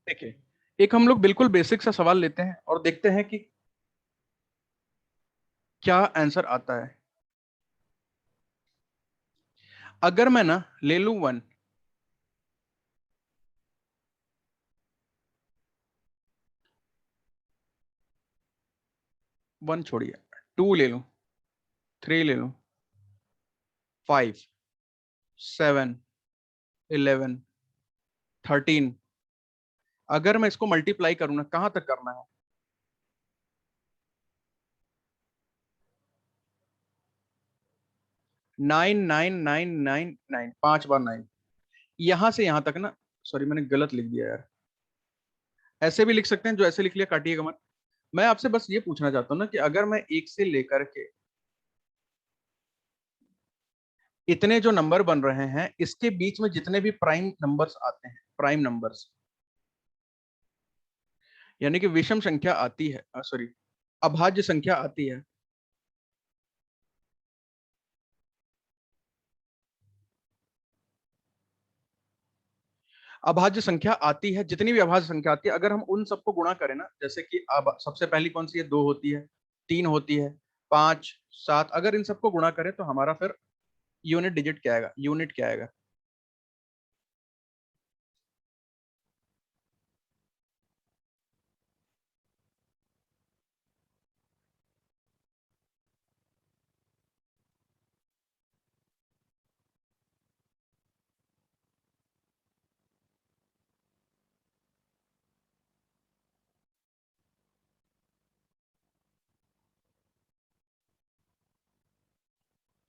देखिए, एक हम लोग बिल्कुल बेसिक सा सवाल लेते हैं और देखते हैं कि क्या आंसर आता है। अगर मैं ना ले लूं 1, 1 छोड़िए, 2 ले लूं, 3 ले लूं, 5, 7, 11, 13, अगर मैं इसको मल्टीप्लाई करूं ना, कहां तक करना है? 99999, 5 बार 9, यहां से यहां तक ना। सॉरी, मैंने गलत लिख दिया यार। ऐसे भी लिख सकते हैं, जो ऐसे लिख लिया काटिएगा मत। मैं आपसे बस ये पूछना चाहता हूँ ना कि अगर मैं एक से लेकर के इतने जो नंबर बन रहे हैं, इसके बीच में जितने भी प्राइम नंबर्स आते हैं, प्राइम नंबर्स यानी कि विषम संख्या आती है, सॉरी, अभाज्य संख्या आती है, अभाज्य संख्या आती है, जितनी भी अभाज्य संख्या आती है, अगर हम उन सबको गुणा करें ना, जैसे कि अब सबसे पहली कौन सी है? 2 होती है, 3 होती है, 5, 7, अगर इन सबको गुणा करें तो हमारा फिर यूनिट डिजिट क्या आएगा? यूनिट क्या आएगा?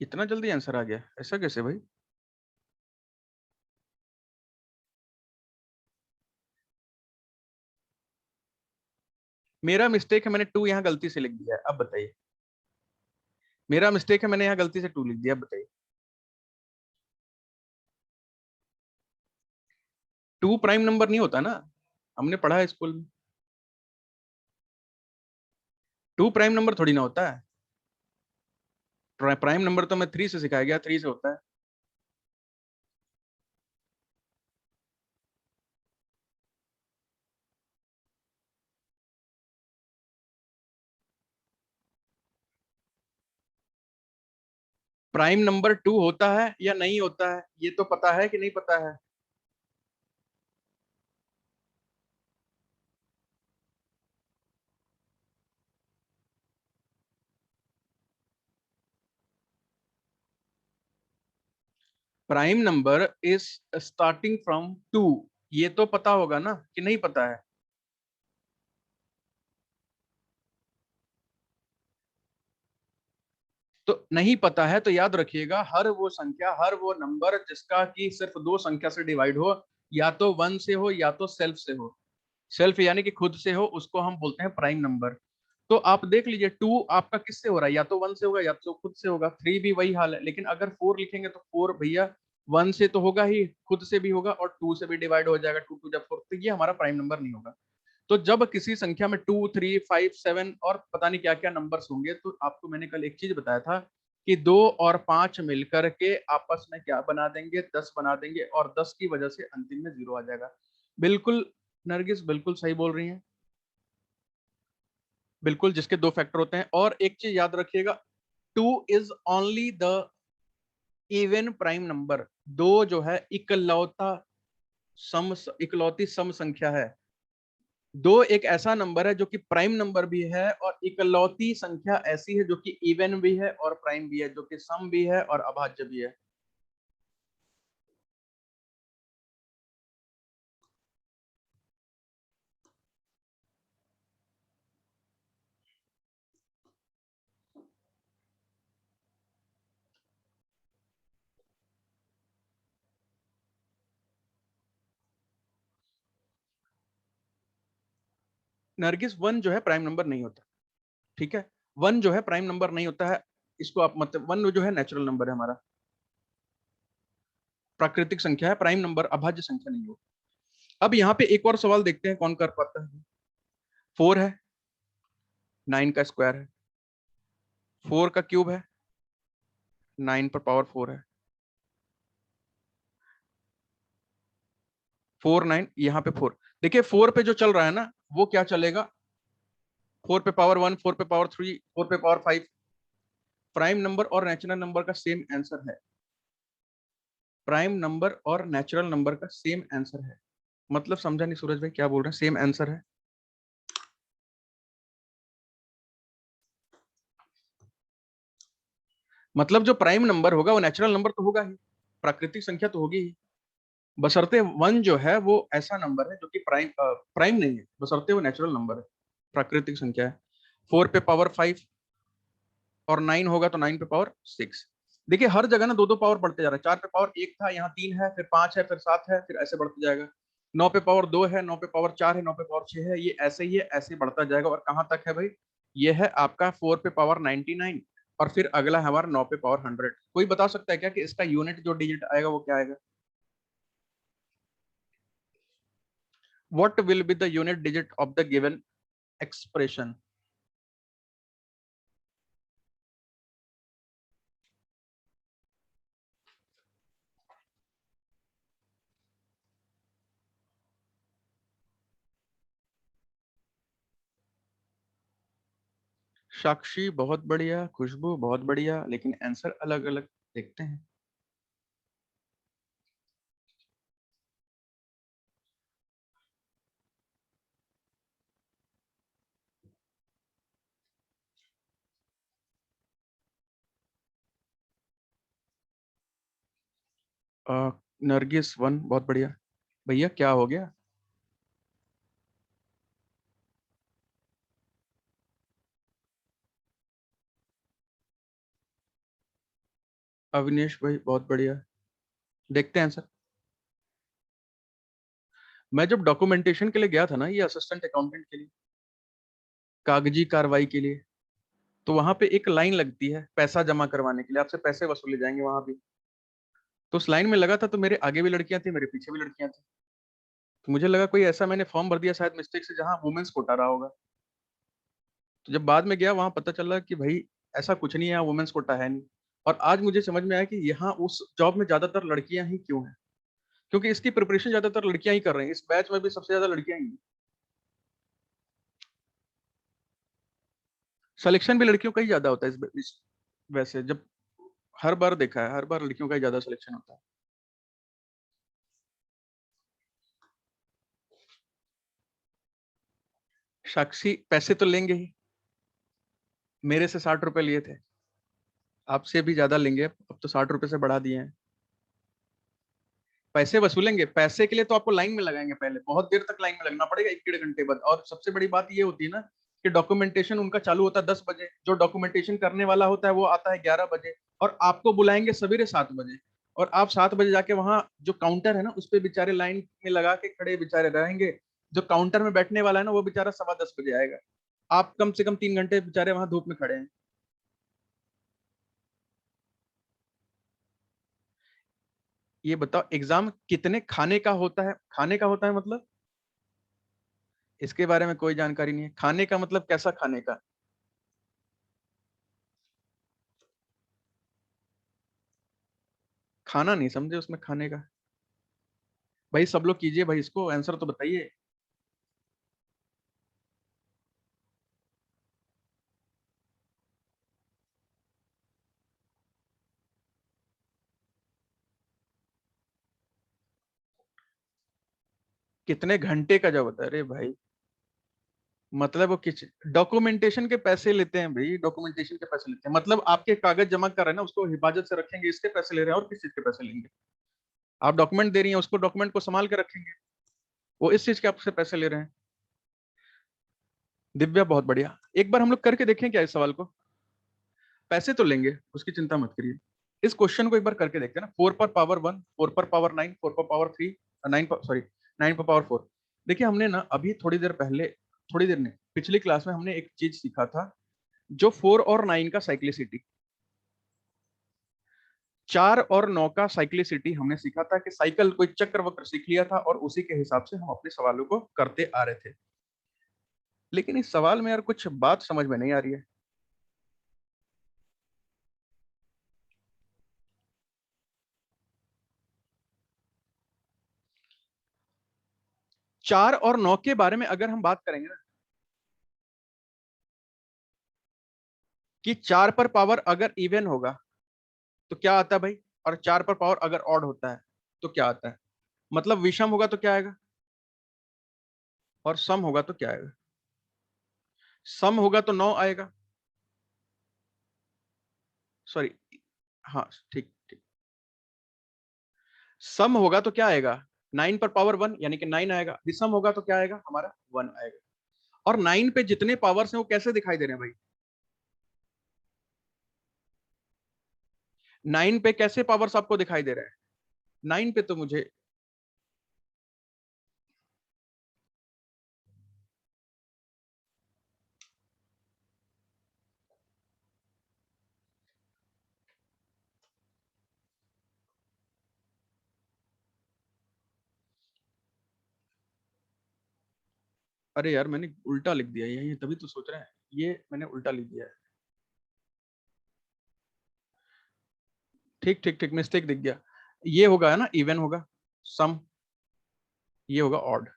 इतना जल्दी आंसर आ गया, ऐसा कैसे भाई? मेरा मिस्टेक है, मैंने 2 यहाँ गलती से लिख दिया है, अब बताइए। मेरा मिस्टेक है, मैंने यहाँ गलती से 2 लिख दिया, अब बताइए। 2 प्राइम नंबर नहीं होता ना, हमने पढ़ा है स्कूल में। 2 प्राइम नंबर थोड़ी ना होता है। प्राइम नंबर तो मैं 3 से सिखाया गया, 3 से होता है। प्राइम नंबर 2 होता है या नहीं होता है, ये तो पता है कि नहीं पता है? Prime number is starting from 2, ये तो पता होगा ना कि नहीं पता है? तो नहीं पता है तो याद रखिएगा, हर वो संख्या, हर वो नंबर जिसका कि सिर्फ 2 संख्या से डिवाइड हो, या तो 1 से हो या तो सेल्फ से हो, सेल्फ यानी कि खुद से हो, उसको हम बोलते हैं प्राइम नंबर। तो आप देख लीजिए, 2 आपका किससे हो रहा है? या तो 1 से होगा या तो खुद से होगा। 3 भी वही हाल है, लेकिन अगर 4 लिखेंगे तो 4 भैया 1 से तो होगा ही, खुद से भी होगा और 2 से भी डिवाइड हो जाएगा। 2 टू जब 4, तो ये हमारा प्राइम नंबर नहीं होगा। तो जब किसी संख्या में 2, 3, 5, 7 और पता नहीं क्या क्या नंबर्स होंगे, तो आपको मैंने कल एक चीज बताया था कि 2 और 5 मिलकर के आपस में क्या बना देंगे? 10 बना देंगे, और 10 की वजह से अंतिम में 0 आ जाएगा। बिल्कुल नरगिस, बिल्कुल सही बोल रही हैं। बिल्कुल, जिसके 2 फैक्टर होते हैं। और एक चीज याद रखिएगा, 2 is only the even prime number. 2 जो है इकलौता सम, इकलौती सम संख्या है। 2 एक ऐसा नंबर है जो कि प्राइम नंबर भी है, और इकलौती संख्या ऐसी है जो कि इवन भी है और प्राइम भी है, जो कि सम भी है और अभाज्य भी है। नरगिस, 1 जो है प्राइम नंबर नहीं होता, ठीक है? 1 जो है प्राइम नंबर नहीं होता है। इसको आप मतलब, 1 जो है नेचुरल नंबर है हमारा, प्राकृतिक संख्या है, प्राइम नंबर अभाज्य संख्या नहीं हो। अब यहाँ पे एक और सवाल देखते हैं कौन कर पाता है। 4 है, 9 का स्क्वायर है, 4 का क्यूब है, 9 पर पावर 4 है। 4 9, यहाँ पे 4। देखिए 4 पे जो चल रहा है ना वो क्या चलेगा, 4 पे पावर 1, 4 पे पावर 3, 4 पे पावर 5। प्राइम नंबर और नेचुरल नंबर का सेम आंसर है। प्राइम नंबर और नेचुरल नंबर का सेम आंसर है। मतलब समझा नहीं सूरज भाई, क्या बोल रहे हैं सेम आंसर है? मतलब जो प्राइम नंबर होगा वो नेचुरल नंबर तो होगा ही, प्राकृतिक संख्या तो होगी ही। बशर्ते वन जो है वो ऐसा नंबर है जो कि प्राइम प्राइम नहीं है, बशर्ते वो नेचुरल नंबर है, प्राकृतिक संख्या है। 4 पे पावर 5 और 9 होगा तो 9 पे पावर 6। देखिए हर जगह ना दो दो पावर बढ़ते जा रहा है। 4 पे पावर 1 था, यहाँ 3 है, फिर 5 है, फिर 7 है, फिर ऐसे बढ़ते जाएगा। 9 पे पावर 2 है, 9 पे पावर 4 है, 9 पे पावर 6 है, ये ऐसे ही है, ऐसे बढ़ता जाएगा। और कहाँ तक है भाई, ये है आपका 4 पे पावर 99। और फिर अगला है हमारा 9 पे पावर 100। कोई बता सकता है क्या कि इसका यूनिट जो डिजिट आएगा वो क्या आएगा? What will be the unit digit of the given expression? साक्षी बहुत बढ़िया, खुशबू बहुत बढ़िया, लेकिन आंसर अलग अलग। देखते हैं। नरगिस 1 बहुत बढ़िया। भैया क्या हो गया? अविनेश भाई बहुत बढ़िया। देखते हैं आंसर। मैं जब डॉक्यूमेंटेशन के लिए गया था ना, ये असिस्टेंट अकाउंटेंट के लिए, कागजी कार्रवाई के लिए, तो वहां पे एक लाइन लगती है पैसा जमा करवाने के लिए, आपसे पैसे वसूले जाएंगे वहां भी। तो उस लाइन में लगा था, तो मेरे आगे भी लड़कियां थी, मेरे पीछे भी लड़कियां थी। तो मुझे लगा कोई ऐसा मैंने फॉर्म भर दिया शायद मिस्टेक से जहां वुमेन्स कोटा रहा होगा। तो जब बाद में गया वहां पता चला कि भाई ऐसा कुछ नहीं है, वुमेन्स कोटा है नहीं। और आज मुझे समझ में आया कि यहाँ उस जॉब में ज्यादातर लड़कियां ही क्यों हैं, क्योंकि इसकी प्रिपरेशन ज्यादातर लड़कियां ही कर रही हैं। इस बैच में भी सबसे ज्यादा लड़कियां ही हैं। सिलेक्शन भी लड़कियों का ही ज्यादा होता है वैसे जब हर बार देखा है, हर बार लड़कियों का ही ज्यादा सिलेक्शन होता है। साक्षी पैसे तो लेंगे ही, मेरे से 60 रुपए लिए थे, आपसे भी ज्यादा लेंगे, अब तो 60 रुपए से बढ़ा दिए हैं। पैसे वसूलेंगे, पैसे के लिए तो आपको लाइन में लगाएंगे, पहले बहुत देर तक लाइन में लगना पड़ेगा, 1 डेढ़ घंटे बाद। और सबसे बड़ी बात ये होती है ना कि डॉक्यूमेंटेशन उनका चालू होता है 10 बजे, जो डॉक्यूमेंटेशन करने वाला होता है वो आता है 11 बजे, और आपको बुलाएंगे सवेरे 7 बजे। और आप 7 बजे जाके वहां जो काउंटर है ना उस पे बेचारे लाइन में लगा के खड़े बेचारे रहेंगे। जो काउंटर में बैठने वाला है ना वो बेचारा 10:15 बजे आएगा। आप कम से कम 3 घंटे बेचारे वहां धूप में खड़े हैं। ये बताओ एग्जाम कितने खाने का होता है? खाने का होता है मतलब इसके बारे में कोई जानकारी नहीं है। खाने का मतलब कैसा खाने का? खाना नहीं समझे उसमें खाने का? भाई सब लोग कीजिए भाई, इसको आंसर तो बताइए। कितने घंटे का जब होता है? अरे भाई मतलब वो किस डॉक्यूमेंटेशन के पैसे लेते हैं भाई, डॉक्यूमेंटेशन के पैसे लेते हैं, मतलब आपके कागज जमा कर रहे हैं ना उसको हिफाजत से रखेंगे, इसके पैसे ले रहे हैं। और किस चीज के पैसे लेंगे? आप डॉक्यूमेंट दे रही हैं, उसको डॉक्यूमेंट को संभाल के रखेंगे, वो इस चीज के आपसे पैसे ले रहे हैं। दिव्या बहुत बढ़िया। एक बार हम लोग करके देखें क्या इस सवाल को? पैसे तो लेंगे, उसकी चिंता मत करिए। इस क्वेश्चन को एक बार करके देखते हैं ना। 4 पर पावर 1, 4 पर पावर 9, 4 पर पावर 3, 9 पर पावर 4। देखिए हमने ना अभी थोड़ी देर पहले, थोड़ी देर ने पिछली क्लास में हमने एक चीज सीखा था, जो 4 और 9 का साइक्लिसिटी, 4 और 9 का साइक्लिसिटी हमने सीखा था कि साइकिल कोई चक्र वक्र सीख लिया था, और उसी के हिसाब से हम अपने सवालों को करते आ रहे थे। लेकिन इस सवाल में यार कुछ बात समझ में नहीं आ रही है। 4 और 9 के बारे में अगर हम बात करेंगे ना, कि 4 पर पावर अगर इवन होगा तो क्या आता है भाई, और 4 पर पावर अगर ऑड होता है तो क्या आता है, मतलब विषम होगा तो क्या आएगा, और सम होगा तो क्या आएगा। सम होगा तो 9 आएगा, सॉरी, हाँ ठीक ठीक, सम होगा तो क्या आएगा, 9 पर पावर 1 यानी कि 9 आएगा, विषम होगा तो क्या आएगा हमारा 1 आएगा। और 9 पे जितने पावर्स हैं वो कैसे दिखाई दे रहे हैं भाई, 9 पे कैसे पावर्स आपको दिखाई दे रहे हैं, 9 पे तो मुझे, अरे यार मैंने उल्टा लिख दिया ये तभी तो सोच रहे हैं, ये मैंने उल्टा लिख दिया है। ठीक ठीक ठीक, मिस्टेक दिख गया। ये होगा है ना इवन होगा सम, ये होगा ऑड।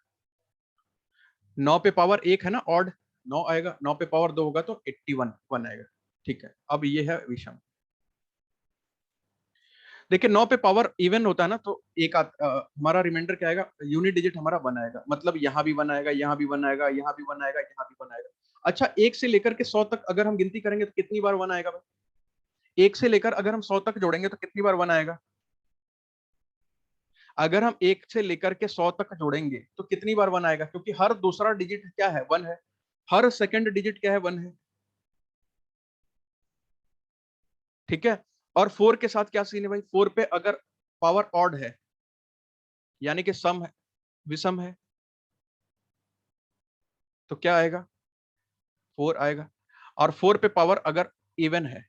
9 पे पावर 1 है ना ऑड, 9 आएगा, 9 पे पावर 2 होगा तो 81 1 आएगा। ठीक है, अब ये है विषम। देखिए 9 पे पावर इवन होता है ना तो एक हमारा रिमाइंडर क्या आएगा, यूनिट डिजिट हमारा 1 आएगा, मतलब यहाँ भी 1 आएगा, यहाँ भी 1 आएगा, यहाँ भी 1 आएगा, यहाँ भी 1 आएगा। अच्छा, 1 से लेकर के 100 तक अगर हम गिनती करेंगे तो कितनी बार 1 आएगा भाई, 1 से लेकर अगर हम 100 तक जोड़ेंगे तो कितनी बार 1 आएगा, अगर हम 1 से लेकर के 100 तक जोड़ेंगे तो कितनी बार 1 आएगा, क्योंकि हर दूसरा डिजिट क्या है 1 है, हर सेकंड डिजिट क्या है 1 है। ठीक है, और 4 के साथ क्या सीन है भाई, 4 पे अगर पावर ऑड है यानी कि सम है, विषम है, तो क्या आएगा 4 आएगा। और 4 पे पावर अगर इवन है,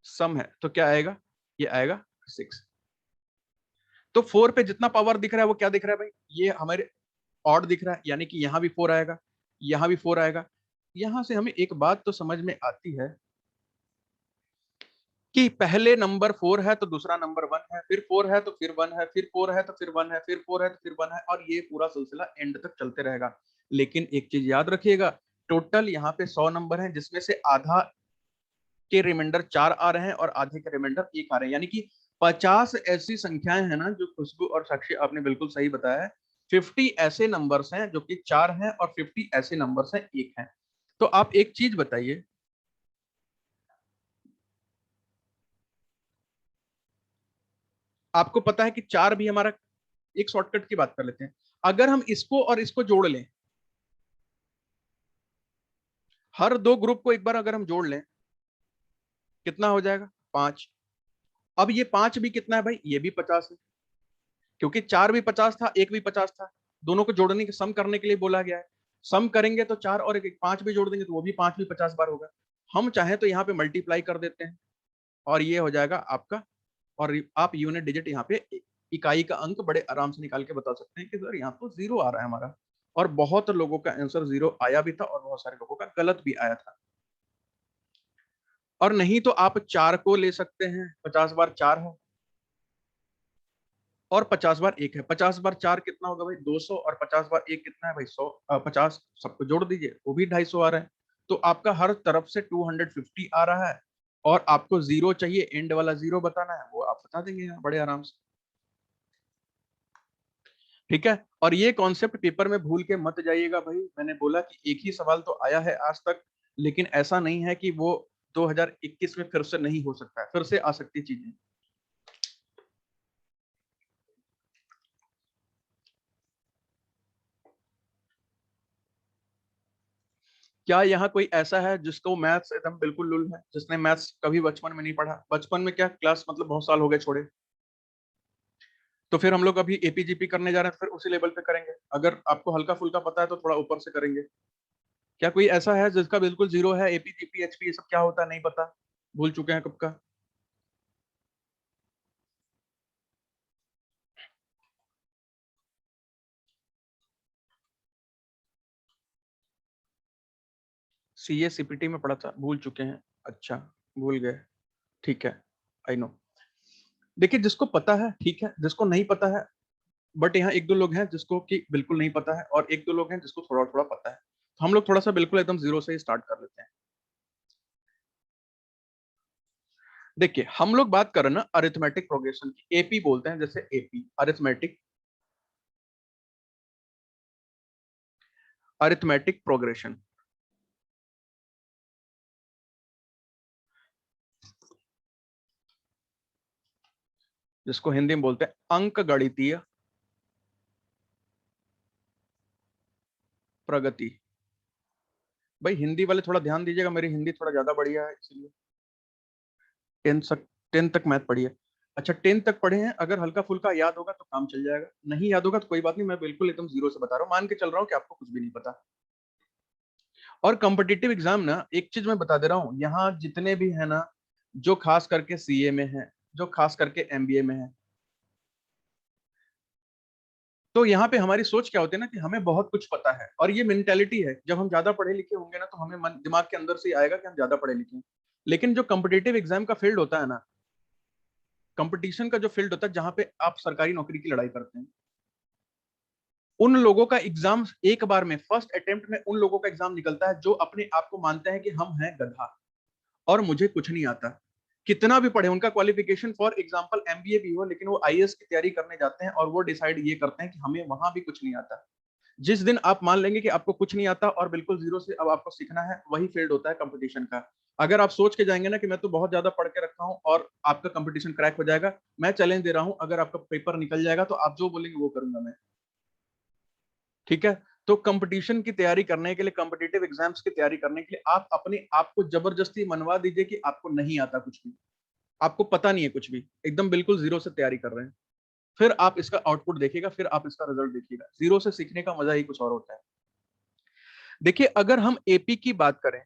सम है, तो क्या आएगा, ये आएगा 6। तो 4 पे जितना पावर दिख रहा है वो क्या दिख रहा है भाई, ये हमारे ऑड दिख रहा है, यानी कि यहां भी 4 आएगा, यहां भी 4 आएगा। यहां से हमें एक बात तो समझ में आती है कि पहले नंबर 4 है तो दूसरा नंबर 1 है, फिर 4 है तो फिर 1 है, फिर 4 है तो फिर 1 है, फिर 4 है तो फिर 1 है, और ये पूरा सिलसिला एंड तक चलते रहेगा। लेकिन एक चीज याद रखिएगा, टोटल यहाँ पे 100 नंबर हैं जिसमें से आधा के रिमाइंडर 4 आ रहे हैं और आधे के रिमाइंडर 1 आ रहे हैं, यानी कि 50 ऐसी संख्याएं हैं ना, जो खुशबू और साक्षी आपने बिल्कुल सही बताया है। 50 ऐसे नंबर्स हैं जो कि 4 हैं और 50 ऐसे नंबर्स हैं 1 हैं। तो आप एक चीज बताइए, आपको पता है कि 4 भी हमारा, एक शॉर्टकट की बात कर लेते हैं, अगर हम इसको और इसको जोड़ लें, हर दो ग्रुप को एक बार अगर हम जोड़ लें, कितना हो जाएगा 5। अब ये 5 भी कितना है भाई, ये भी 50 है, क्योंकि 4 भी 50 था, एक भी 50 था, दोनों को जोड़ने के सम करने के लिए बोला गया है। सम करेंगे तो 4 और 1 5 भी जोड़ देंगे तो वो भी 5 भी 50 बार होगा। हम चाहें तो यहाँ पे मल्टीप्लाई कर देते हैं और ये हो जाएगा आपका, और आप यूनिट डिजिट यहाँ पे इकाई का अंक बड़े आराम से निकाल के बता सकते हैं कि सर यहाँ तो 0 आ रहा है हमारा। और बहुत लोगों का आंसर 0 आया भी था और बहुत सारे लोगों का गलत भी आया था। और नहीं तो आप 4 को ले सकते हैं, 50 बार 4 है और 50 बार 1 है, 50 बार 4 कितना होगा भाई 200, और 50 बार 1 कितना है भाई 100, 50 सबको जोड़ दीजिए वो भी 250 आ रहा है। तो आपका हर तरफ से 250 आ रहा है, और आपको 0 चाहिए, एंड वाला 0 बताना है, वो आप बता देंगे यहाँ बड़े आराम से। ठीक है, और ये कॉन्सेप्ट पेपर में भूल के मत जाइएगा भाई, मैंने बोला कि एक ही सवाल तो आया है आज तक, लेकिन ऐसा नहीं है कि वो 2021 में फिर से नहीं हो सकता है, फिर से आ सकती चीजें। क्या यहाँ कोई ऐसा है जिसको मैथ्स एकदम बिल्कुल लुल है, जिसने मैथ्स कभी बचपन में नहीं पढ़ा, बचपन में क्या क्लास मतलब बहुत साल हो गए छोड़े, तो फिर हम लोग अभी एपीजीपी करने जा रहे हैं तो फिर उसी लेवल पे करेंगे, अगर आपको हल्का फुल्का पता है तो थोड़ा ऊपर से करेंगे। क्या कोई ऐसा है जिसका बिल्कुल जीरो है, एपीजीपी एचपी ये सब क्या होता है नहीं पता, भूल चुके हैं कब का। सीए सीपीटी में पढ़ा था, भूल चुके हैं, अच्छा भूल गए, ठीक है, आई नो। देखिए जिसको पता है ठीक है, जिसको नहीं पता है बट यहाँ एक दो लोग हैं जिसको कि बिल्कुल नहीं पता है और एक दो लोग हैं जिसको थोड़ा थोड़ा पता है। तो हम लोग थोड़ा सा बिल्कुल एकदम जीरो से ही स्टार्ट कर लेते हैं। देखिए हम लोग बात कर रहे हैं ना अरिथमेटिक प्रोग्रेशन की, एपी बोलते हैं, जैसे एपी अरिथमेटिक अरिथमेटिक प्रोग्रेशन, जिसको हिंदी में बोलते हैं अंक गणितीय प्रगति। भाई हिंदी वाले थोड़ा ध्यान दीजिएगा, मेरी हिंदी थोड़ा ज्यादा बढ़िया है इसलिए। 10 तक मैथ पढ़ी है। अच्छा 10 तक पढ़े हैं, अगर हल्का फुल्का याद होगा तो काम चल जाएगा, नहीं याद होगा तो कोई बात नहीं, मैं बिल्कुल एकदम जीरो से बता रहा हूँ, मान के चल रहा हूँ कि आपको कुछ भी नहीं पता। और कॉम्पिटिटिव एग्जाम ना, एक चीज मैं बता दे रहा हूँ, यहाँ जितने भी है ना, जो खास करके सीए में है, जो खास करके एमबीए में है, तो यहाँ पे हमारी सोच क्या होती है ना कि हमें बहुत कुछ पता है, और ये मेंटेलिटी है, जब हम ज्यादा पढ़े लिखे होंगे ना तो हमें दिमाग के अंदर से ही आएगा कि हम ज्यादा पढ़े लिखे हैं। लेकिन जो कॉम्पिटिटिव एग्जाम का फील्ड होता है ना, कंपटीशन का जो फील्ड होता है जहां पे आप सरकारी नौकरी की लड़ाई करते हैं, उन लोगों का एग्जाम एक बार में फर्स्ट अटेम्प्ट में उन लोगों का एग्जाम निकलता है जो अपने आप को मानते हैं कि हम हैं गधा और मुझे कुछ नहीं आता। कितना भी पढ़े, उनका क्वालिफिकेशन फॉर एग्जांपल एमबीए भी हो, लेकिन वो आईएएस की तैयारी करने जाते हैं और वो डिसाइड ये करते हैं कि हमें वहां भी कुछ नहीं आता। जिस दिन आप मान लेंगे कि आपको कुछ नहीं आता और बिल्कुल जीरो से अब आपको सीखना है, वही फील्ड होता है कंपटीशन का। अगर आप सोच के जाएंगे ना कि मैं तो बहुत ज्यादा पढ़ के रखा हूं और आपका कंपटीशन क्रैक हो जाएगा, मैं चैलेंज दे रहा हूं, अगर आपका पेपर निकल जाएगा तो आप जो बोलेंगे वो करूंगा मैं। ठीक है। तो कंपटीशन की तैयारी करने के लिए, कॉम्पिटिटिव एग्जाम्स की तैयारी करने के लिए आप अपने आप को जबरदस्ती मनवा दीजिए कि आपको नहीं आता कुछ भी, आपको पता नहीं है कुछ भी, एकदम बिल्कुल जीरो से तैयारी कर रहे हैं। फिर आप इसका आउटपुट देखिएगा, फिर आप इसका रिजल्ट देखिएगा, जीरो से सीखने का मजा ही कुछ और होता है। देखिए अगर हम एपी की बात करें,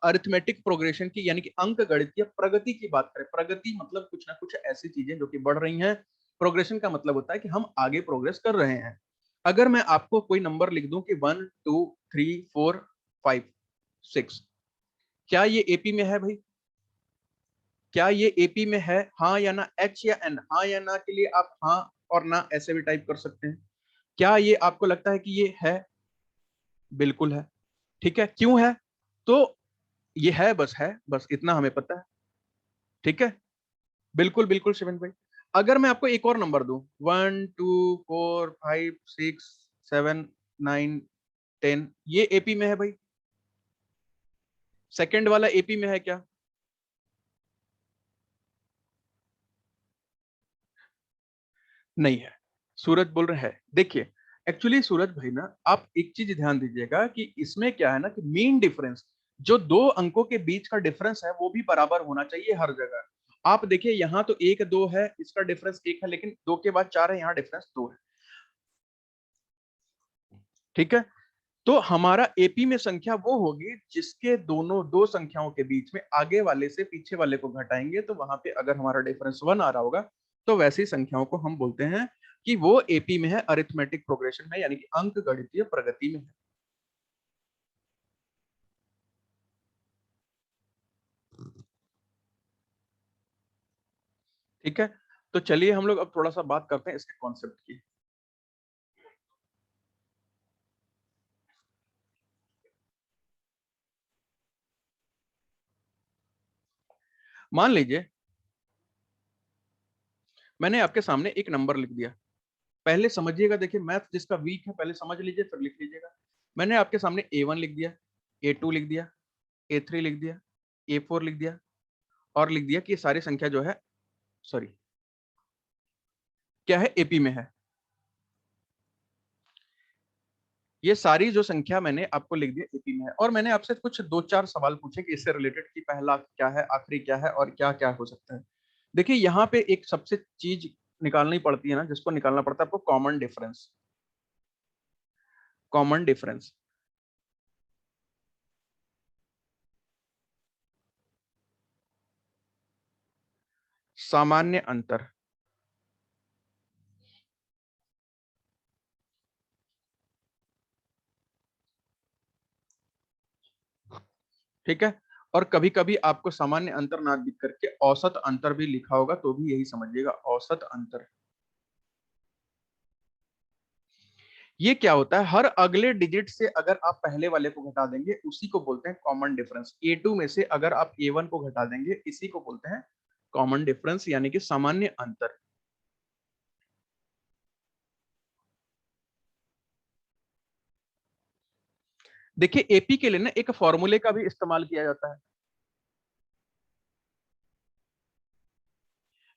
अरिथमेटिक प्रोग्रेशन की यानी कि अंक गणितीय प्रगति की बात करें, प्रगति मतलब कुछ ना कुछ ऐसी चीजें जो कि बढ़ रही हैं, प्रोग्रेशन का मतलब होता है कि हम आगे प्रोग्रेस कर रहे हैं। अगर मैं आपको कोई नंबर लिख दूं कि 1 2 3 4 5 6, क्या ये एपी में है भाई? क्या ये एपी में है? हाँ या ना, एच या एन, हाँ या ना के लिए आप हाँ और ना ऐसे भी टाइप कर सकते हैं। क्या ये आपको लगता है कि ये है? बिल्कुल है। ठीक है, क्यों है? तो ये है, बस है, बस इतना हमें पता है। ठीक है, बिल्कुल बिल्कुल शिवन भाई। अगर मैं आपको एक और नंबर दूं, 1 2 4 5 6 7 9 10, ये एपी में है भाई? सेकंड वाला एपी में है क्या? नहीं है। सूरज बोल रहे हैं, देखिए एक्चुअली सूरज भाई ना, आप एक चीज ध्यान दीजिएगा कि इसमें क्या है ना कि मीन डिफरेंस, जो दो अंकों के बीच का डिफरेंस है वो भी बराबर होना चाहिए हर जगह। आप देखिए यहाँ तो 1 2 है, इसका डिफरेंस 1 है, लेकिन 2 के बाद 4 है, यहाँ डिफरेंस 2 है। ठीक है। तो हमारा एपी में संख्या वो होगी जिसके दोनों दो संख्याओं के बीच में आगे वाले से पीछे वाले को घटाएंगे, तो वहां पे अगर हमारा डिफरेंस 1 आ रहा होगा तो वैसी संख्याओं को हम बोलते हैं कि वो एपी में है, अरिथमेटिक प्रोग्रेशन में, यानी कि अंक गणितीय प्रगति में है। ठीक है। तो चलिए हम लोग अब थोड़ा सा बात करते हैं इसके कॉन्सेप्ट की। मान लीजिए मैंने आपके सामने एक नंबर लिख दिया, पहले समझिएगा, देखिए मैथ जिसका वीक है पहले समझ लीजिए फिर लिख लीजिएगा। मैंने आपके सामने A1 लिख दिया, A2 लिख दिया, A3 लिख दिया, A4 लिख दिया, और लिख दिया कि ये सारी संख्या जो है, सॉरी, क्या है, एपी में है। ये सारी जो संख्या मैंने आपको लिख दी एपी में है, और मैंने आपसे कुछ दो चार सवाल पूछे कि इससे रिलेटेड कि पहला क्या है, आखिरी क्या है, और क्या क्या हो सकता है। देखिए यहाँ पे एक सबसे चीज निकालनी पड़ती है ना, जिसको निकालना पड़ता है आपको, कॉमन डिफरेंस। कॉमन डिफरेंस, सामान्य अंतर। ठीक है। और कभी कभी आपको सामान्य अंतर ना लिख करके औसत अंतर भी लिखा होगा, तो भी यही समझिएगा, औसत अंतर। ये क्या होता है, हर अगले डिजिट से अगर आप पहले वाले को घटा देंगे उसी को बोलते हैं कॉमन डिफरेंस। A2 में से अगर आप A1 को घटा देंगे इसी को बोलते हैं कॉमन डिफरेंस, यानी कि सामान्य अंतर। देखिए एपी के लिए ना एक फॉर्मूले का भी इस्तेमाल किया जाता है।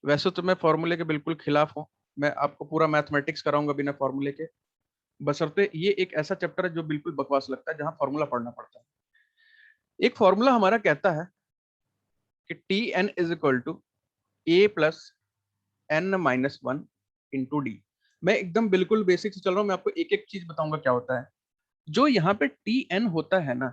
वैसे तो मैं फॉर्मूले के बिल्कुल खिलाफ हूं, मैं आपको पूरा मैथमेटिक्स कराऊंगा बिना फॉर्मूले के, बशर्ते ये एक ऐसा चैप्टर है जो बिल्कुल बकवास लगता है जहां फॉर्मूला पढ़ना पड़ता है। एक फॉर्मूला हमारा कहता है कि T n is equal to a plus n minus one into d. मैं एकदम बिल्कुल बेसिक से चल रहा हूं, मैं आपको एक एक चीज बताऊंगा क्या होता है। जो यहाँ पे टी एन होता है ना,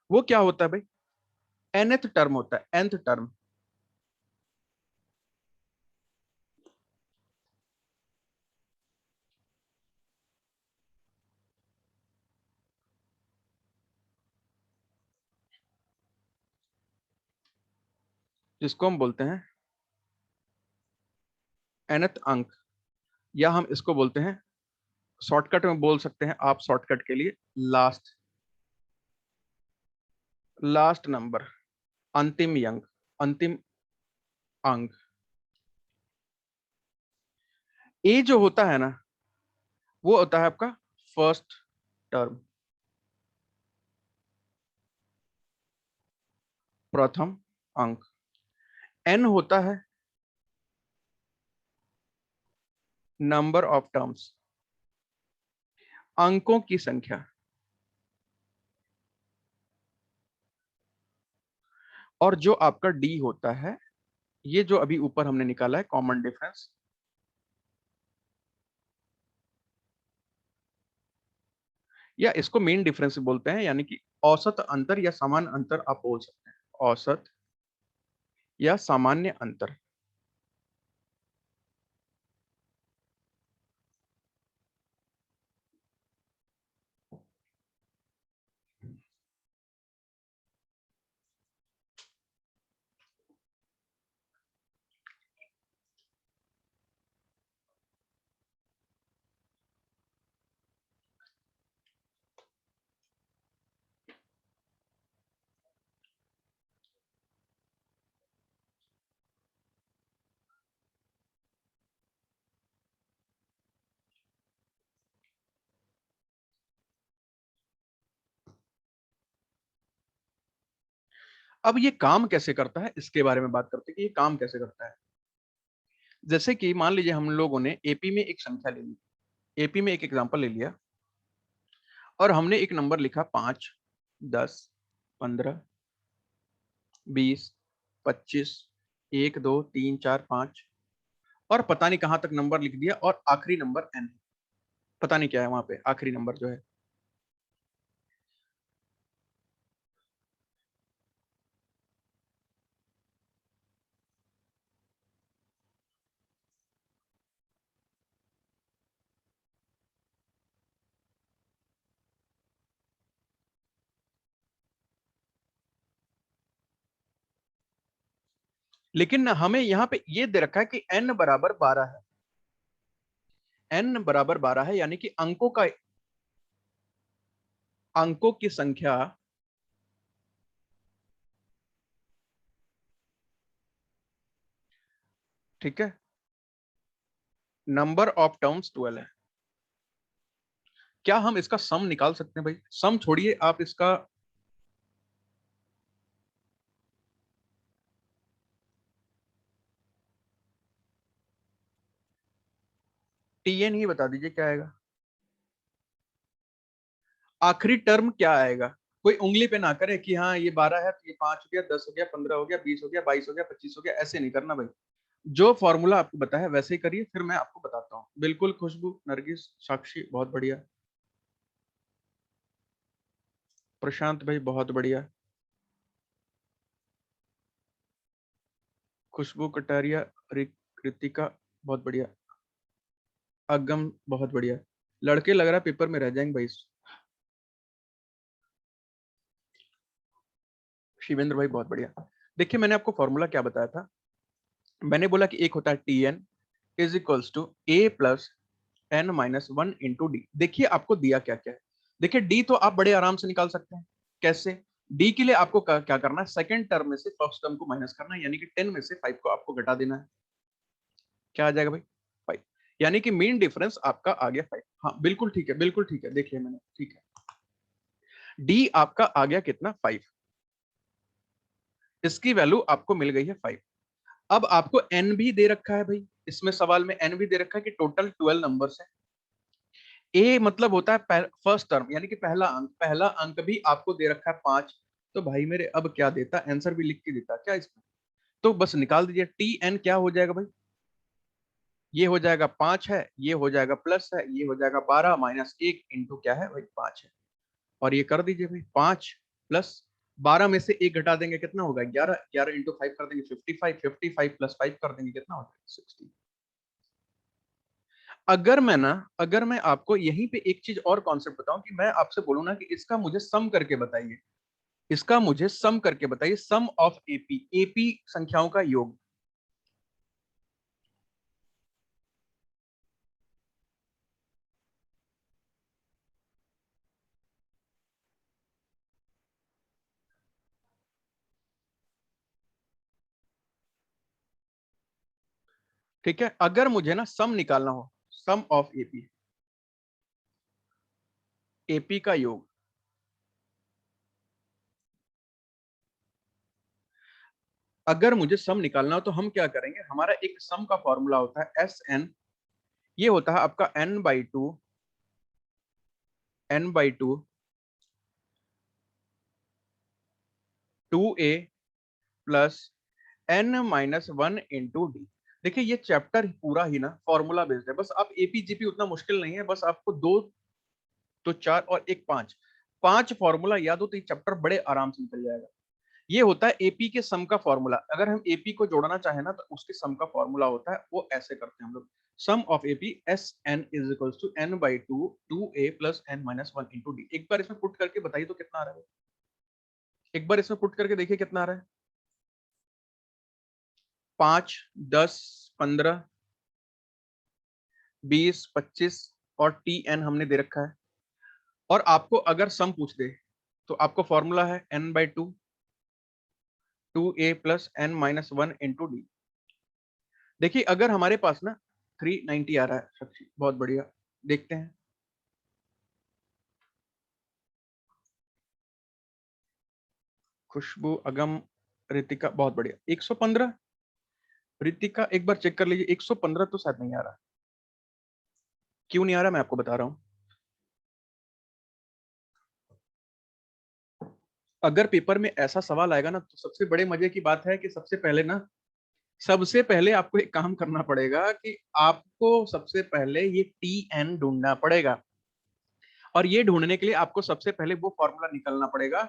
वो क्या होता है भाई, nth टर्म होता है, nth टर्म। जिसको हम बोलते हैं nth अंक, या हम इसको बोलते हैं, शॉर्टकट में बोल सकते हैं आप शॉर्टकट के लिए, लास्ट, लास्ट नंबर, अंतिम अंक, अंतिम अंक। ए जो होता है ना, वो होता है आपका फर्स्ट टर्म, प्रथम अंक। एन होता है नंबर ऑफ टर्म्स, अंकों की संख्या। और जो आपका डी होता है, ये जो अभी ऊपर हमने निकाला है कॉमन डिफरेंस, या इसको मेन डिफरेंस बोलते हैं, यानी कि औसत अंतर या सामान्य अंतर आप बोल सकते हैं, औसत या सामान्य अंतर। अब ये काम कैसे करता है इसके बारे में बात करते हैं कि ये काम कैसे करता है। जैसे कि मान लीजिए हम लोगों ने एपी में एक संख्या ले ली, एपी में एक एग्जांपल ले लिया, और हमने एक नंबर लिखा 5, 10, 15, 20, 25, 1, 2, 3, 4, 5, और पता नहीं कहां तक नंबर लिख दिया, और आखिरी नंबर एन, पता नहीं क्या है वहां पे आखिरी नंबर जो है। लेकिन हमें यहाँ पे ये दे रखा है कि n बराबर 12 है, n बराबर 12 है, यानी कि अंकों की संख्या, ठीक है, नंबर ऑफ टर्म्स 12 है। क्या हम इसका सम निकाल सकते हैं भाई? सम छोड़िए आप इसका, टीएन ही बता दीजिए क्या आएगा, आखिरी टर्म क्या आएगा। कोई उंगली पे ना करे कि हाँ ये 12 है तो ये 5 हो गया, 10 हो गया, 15 हो गया, 20 हो गया, 22 हो गया, 25 हो गया, ऐसे नहीं करना भाई। जो फॉर्मूला आपको बताया वैसे ही करिए, फिर मैं आपको बताता हूँ। बिल्कुल खुशबू, नरगिस, साक्षी बहुत बढ़िया, प्रशांत भाई बहुत बढ़िया, खुशबू कटारिया, कृतिका बहुत बढ़िया, अगम बहुत बढ़िया। लड़के लग रहा है पेपर में रह जाएंगे भाई। शिवेंद्र भाई बहुत बढ़िया। देखिए मैंने आपको फॉर्मूला क्या बताया था, मैंने बोला कि एक होता है T n is equals to a plus n minus one into d. देखिए आपको दिया क्या क्या है, देखिए डी तो आप बड़े आराम से निकाल सकते हैं। कैसे? डी के लिए आपको क्या करना है, सेकंड टर्म में से फर्स्ट टर्म को माइनस करना है, यानी कि 10 में से 5 को आपको घटा देना है। क्या आ जाएगा भाई? 5। यानी कि मीन डिफरेंस आपका आ गया 5। हाँ बिल्कुल ठीक है, बिल्कुल ठीक है, देखिए मैंने, ठीक है। डी आपका आ गया कितना? 5। इसकी वैल्यू आपको मिल गई है 5। अब आपको एन भी दे रखा है भाई, इसमें सवाल में एन भी दे रखा है कि टोटल 12 नंबर्स है। ए मतलब होता है फर्स्ट टर्म, यानी कि पहला अंक, पहला अंक भी आपको दे रखा है 5। तो भाई मेरे अब क्या देता, आंसर भी लिख के देता क्या इसमें? तो बस निकाल दीजिए, टी एन क्या हो जाएगा भाई, ये हो जाएगा 5 है, ये हो जाएगा प्लस है, ये हो जाएगा 12 माइनस 1 इंटू क्या है भाई 5 है। और ये कर दीजिए भाई, 5 प्लस 12 में से 1 घटा देंगे कितना होगा 11, 11 इंटू 5 कर देंगे 55, 55 प्लस 5 कर देंगे कितना होगा 60। अगर मैं आपको यहीं पे एक चीज और कॉन्सेप्ट बताऊं कि मैं आपसे बोलूं ना कि इसका मुझे सम करके बताइए, इसका मुझे सम करके बताइए, सम ऑफ एपी, एपी संख्याओं का योग। ठीक है, अगर मुझे ना सम निकालना हो, सम ऑफ एपी, एपी का योग, अगर मुझे सम निकालना हो तो हम क्या करेंगे, हमारा एक सम का फॉर्मूला होता है एस एन, ये होता है आपका n by two, n by two, two a plus n minus one into d. देखिए ये चैप्टर पूरा ही ना फॉर्मूला बेस्ड है, बस आप एपीजीपी उतना मुश्किल नहीं है, बस आपको दो तो चार और एक पांच, पांच फॉर्मूला याद हो तो ये चैप्टर बड़े आराम से निकल जाएगा। ये होता है एपी के सम का फॉर्मूला, अगर हम एपी को जोड़ना चाहे ना तो उसके सम का फॉर्मूला होता है, वो ऐसे करते हैं हम लोग, sum of AP S n is equals to n by two, two a plus n minus one into d. एक बार इसमें पुट करके बताइए तो कितना आ रहा है, एक बार इसमें पुट करके देखिए कितना आ रहा है। 5, 10, 15, 20, 25 और टी एन हमने दे रखा है। और आपको अगर सम पूछ दे तो आपको फॉर्मूला है n by two, two a plus n minus one into d. देखिए अगर हमारे पास ना 390 आ रहा है साक्षी, बहुत बढ़िया, देखते हैं। खुशबू, अगम, रितिका, बहुत बढ़िया, 115। रितिका एक बार चेक कर लीजिए, 115 तो शायद नहीं आ रहा। क्यों नहीं आ रहा मैं आपको बता रहा हूं। अगर पेपर में ऐसा सवाल आएगा ना तो सबसे बड़े मजे की बात है कि सबसे पहले ना, सबसे पहले आपको एक काम करना पड़ेगा कि आपको सबसे पहले ये टी एन ढूंढना पड़ेगा। और ये ढूंढने के लिए आपको सबसे पहले वो फॉर्मूला निकलना पड़ेगा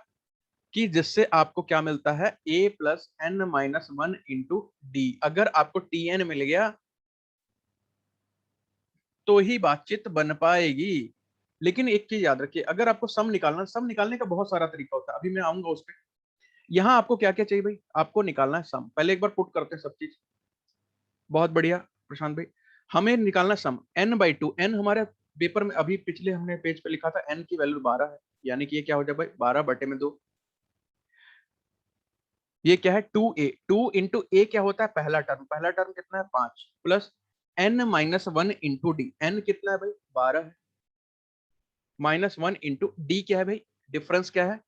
कि जिससे आपको क्या मिलता है, a plus n minus one into d. अगर आपको टी एन मिल गया तो ही बातचीत बन पाएगी। लेकिन एक चीज याद रखिए, अगर आपको सम निकालना, सम निकालने का बहुत सारा तरीका होता है, अभी मैं आऊंगा उस पर। यहाँ आपको क्या क्या चाहिए भाई, आपको निकालना है सम, पहले एक बार पुट करते हैं सब चीज। बहुत बढ़िया प्रशांत भाई, हमें निकालना सम एन बाई टू, एन हमारे पेपर में अभी पिछले हमने पेज पे लिखा था एन की वैल्यू 12 है, यानी कि ये क्या हो जाए भाई 12 बटे में 2। ये क्या है 2a, 2 इंटू ए क्या होता है पहला टर्म, पहला टर्म कितना है 5 plus n minus one into d, n कितना है भाई 12 है, माइनस वन इंटू डी क्या है भाई, डिफरेंस क्या है,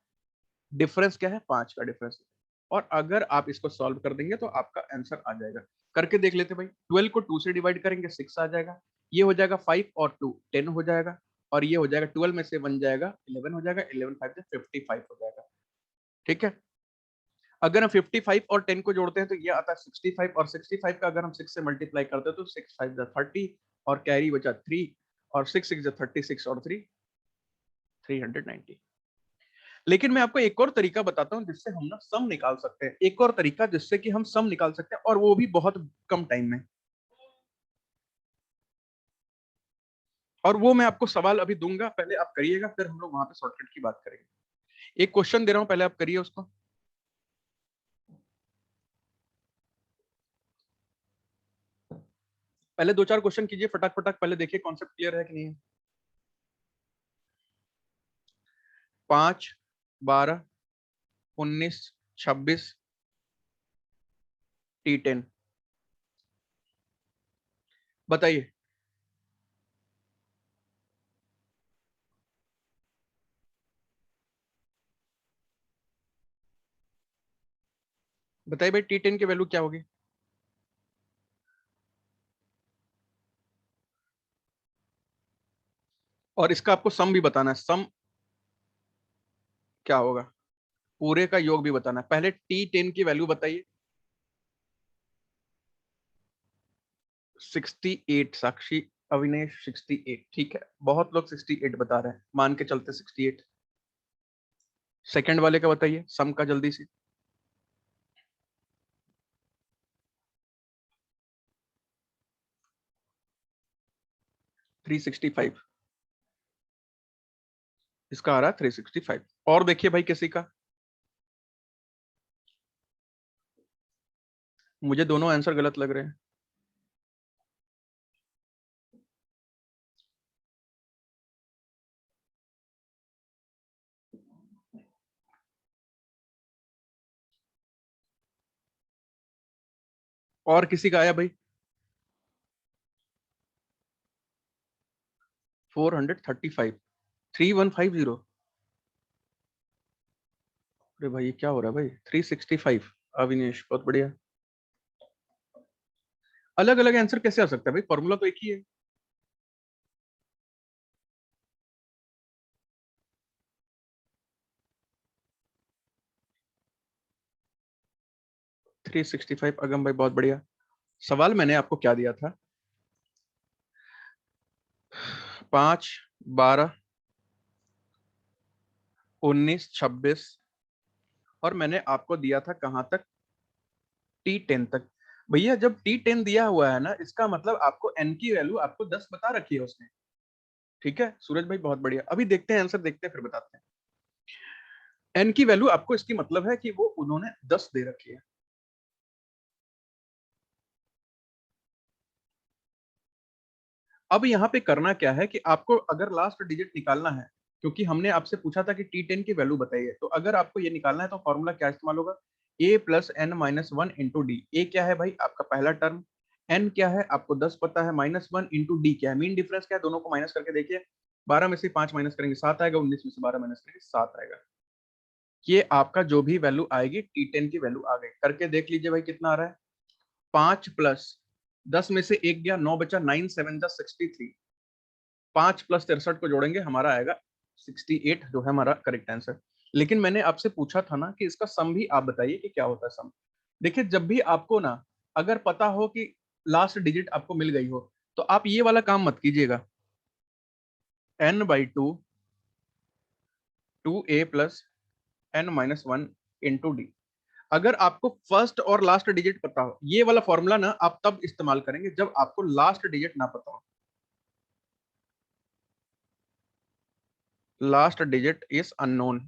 डिफरेंस क्या है 5 का डिफरेंस। और अगर आप इसको सॉल्व कर देंगे तो आपका आंसर आ जाएगा। करके देख लेते भाई, 12 को 2 से डिवाइड करेंगे 6 आ जाएगा, ये हो जाएगा 5 और 2 10 हो जाएगा, और ये हो जाएगा 12 में से 1 जाएगा 11 हो जाएगा, 11 5 से 55 हो जाएगा। ठीक है, अगर हम 55 और 10 को जोड़ते हैं तो ये आता है 65, और 65 का अगर हम 6 से मल्टीप्लाई करते हैं तो 6 5 30 और कैरी बचा 3, और 6 6 36 और 3 390। लेकिन मैं आपको एक और तरीका बताता हूं जिससे हम ना सम निकाल सकते हैं, एक और तरीका जिससे कि हम सम निकाल सकते हैं, और वो भी बहुत कम टाइम में। और वो मैं आपको सवाल अभी दूंगा, पहले आप करिएगा, फिर हम लोग वहां पे शॉर्टकट की बात करेंगे। एक क्वेश्चन दे रहा हूं, पहले आप करिए उसको। पहले 2-4 क्वेश्चन कीजिए फटाक फटाक, पहले देखिए कॉन्सेप्ट क्लियर है कि नहीं है। 5, 12, 19, 26, T10 बताइए। बताइए भाई T10 की वैल्यू क्या होगी। और इसका आपको सम भी बताना है, सम क्या होगा, पूरे का योग भी बताना है। पहले T10 की वैल्यू बताइए। 68 साक्षी, अविनेश 68, ठीक है, बहुत लोग 68 बता रहे हैं, मान के चलते 68। सेकंड वाले का बताइए सम का जल्दी से। 365, इसका आ रहा है 365। और देखिए भाई किसी का, मुझे दोनों आंसर गलत लग रहे हैं। और किसी का आया भाई 435, 3150। अरे भाई ये क्या हो रहा है भाई, 365 अविनेश, बहुत बढ़िया। अलग अलग आंसर कैसे आ सकता है भाई, फॉर्मूला तो एक ही है। 365 अगम भाई, बहुत बढ़िया। सवाल मैंने आपको क्या दिया था, 5, 12, 19, 26, और मैंने आपको दिया था कहां तक, T10 तक। भैया जब T10 दिया हुआ है ना, इसका मतलब आपको n की वैल्यू आपको 10 बता रखी है उसने। ठीक है सूरज भाई, बहुत बढ़िया। अभी देखते हैं आंसर, देखते हैं फिर बताते हैं। n की वैल्यू आपको इसकी मतलब है कि वो उन्होंने 10 दे रखी है। अब यहाँ पे करना क्या है कि आपको अगर लास्ट डिजिट निकालना है, क्योंकि हमने आपसे पूछा था कि T10 की वैल्यू बताइए, तो अगर आपको ये निकालना है तो फॉर्मूला क्या इस्तेमाल होगा, a plus n minus one into d. A क्या है भाई, आपका पहला टर्म। n क्या है आपको 10 पता है, -1 इंटू डी क्या है, मीन डिफरेंस क्या है, दोनों को माइनस करके देखिए। 12 में से 5 माइनस करेंगे 7 आएगा, 19 में से 12 माइनस करेंगे 7 आएगा। ये आपका जो भी वैल्यू आएगी T10 की वैल्यू आ गई, करके देख लीजिए भाई कितना आ रहा है। 5 प्लस 10 में से 1 गया, 9 बचा, 9 7 जा 63। 5 प्लस 63 को जोड़ेंगे हमारा आएगा 68, जो है हमारा करेक्ट आंसर। लेकिन मैंने आपसे पूछा था ना कि इसका सम भी आप बताइए कि क्या होता है सम। देखिए जब भी आपको ना, अगर पता हो कि लास्ट डिजिट आपको मिल गई हो, तो आप ये वाला काम मत कीजिएगा, n/2 2a plus n minus one into d. अगर आपको फर्स्ट और लास्ट डिजिट पता हो, ये वाला फॉर्मूला ना आप तब इस्तेमाल करेंगे जब आपको लास्ट डिजिट ना पता हो। लास्ट डिजिट इज अननोन,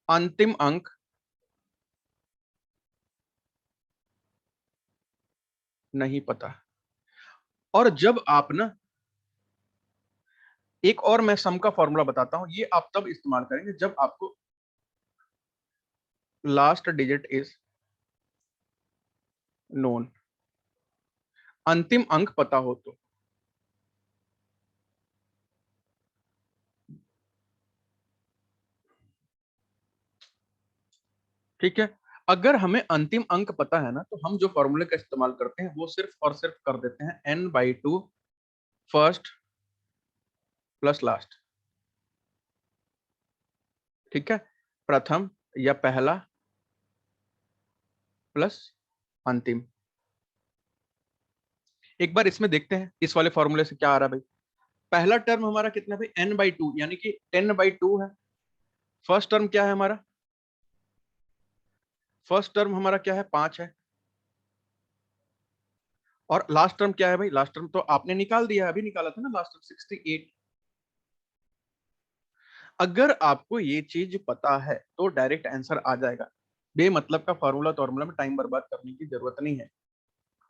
अंतिम अंक नहीं पता। और जब आप ना, एक और मैं सम का फॉर्मूला बताता हूं, ये आप तब इस्तेमाल करेंगे जब आपको लास्ट डिजिट इज नोन, अंतिम अंक पता हो तो। ठीक है, अगर हमें अंतिम अंक पता है ना, तो हम जो फॉर्मूले का इस्तेमाल करते हैं वो सिर्फ और सिर्फ कर देते हैं n/2 फर्स्ट प्लस लास्ट। ठीक है, प्रथम या पहला प्लस अंतिम। एक बार इसमें देखते हैं इस वाले फॉर्मूले से क्या आ रहा है भाई। पहला टर्म हमारा कितना है भाई, n/2, यानी कि 10/2 है। फर्स्ट टर्म क्या है हमारा, फर्स्ट टर्म हमारा क्या है, 5 है। और लास्ट टर्म क्या है भाई, लास्ट टर्म तो आपने निकाल दिया, अभी निकाला था ना लास्ट टर्म 68। अगर आपको ये चीज पता है तो डायरेक्ट आंसर आ जाएगा, बेमतलब का फॉर्मूला में टाइम बर्बाद करने की जरूरत नहीं है।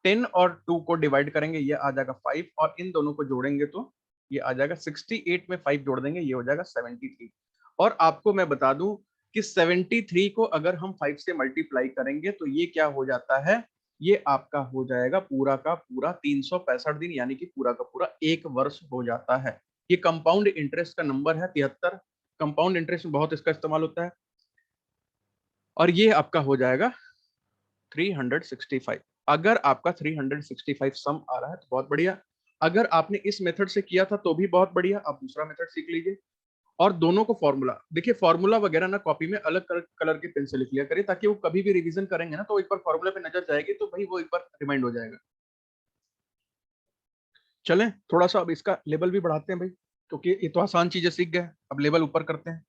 10 और 2 को डिवाइड करेंगे, ये आ जाएगा 5, और इन दोनों को जोड़ेंगे तो ये आ जाएगा 68 में 5 जोड़ देंगे, ये हो जाएगा 73। और आपको मैं बता दूं कि 73 को अगर हम 5 से मल्टीप्लाई करेंगे तो ये क्या हो जाता है, ये आपका हो जाएगा पूरा का पूरा 365 दिन, यानी कि पूरा का पूरा 1 वर्ष हो जाता है। ये कंपाउंड इंटरेस्ट का नंबर है 73। कंपाउंड इंटरेस्ट में बहुत इसका इस्तेमाल होता है। और ये आपका हो जाएगा 365। अगर आपका 365 सम आ रहा है तो बहुत बढ़िया। अगर आपने इस मेथड से किया था तो भी बहुत बढ़िया, आप दूसरा मेथड सीख लीजिए। और दोनों को फॉर्मूला देखिए, फॉर्मूला वगैरह ना कॉपी में अलग कलर के पेन से लिख लिया करिए, ताकि वो कभी भी रिवीजन करेंगे ना तो एक बार फॉर्मूला पे नजर जाएगी तो भाई वो एक बार रिमाइंड हो जाएगा। चलें थोड़ा सा अब इसका लेवल भी बढ़ाते हैं भाई, क्योंकि ये तो आसान चीजें सीख गए, अब लेवल ऊपर करते हैं।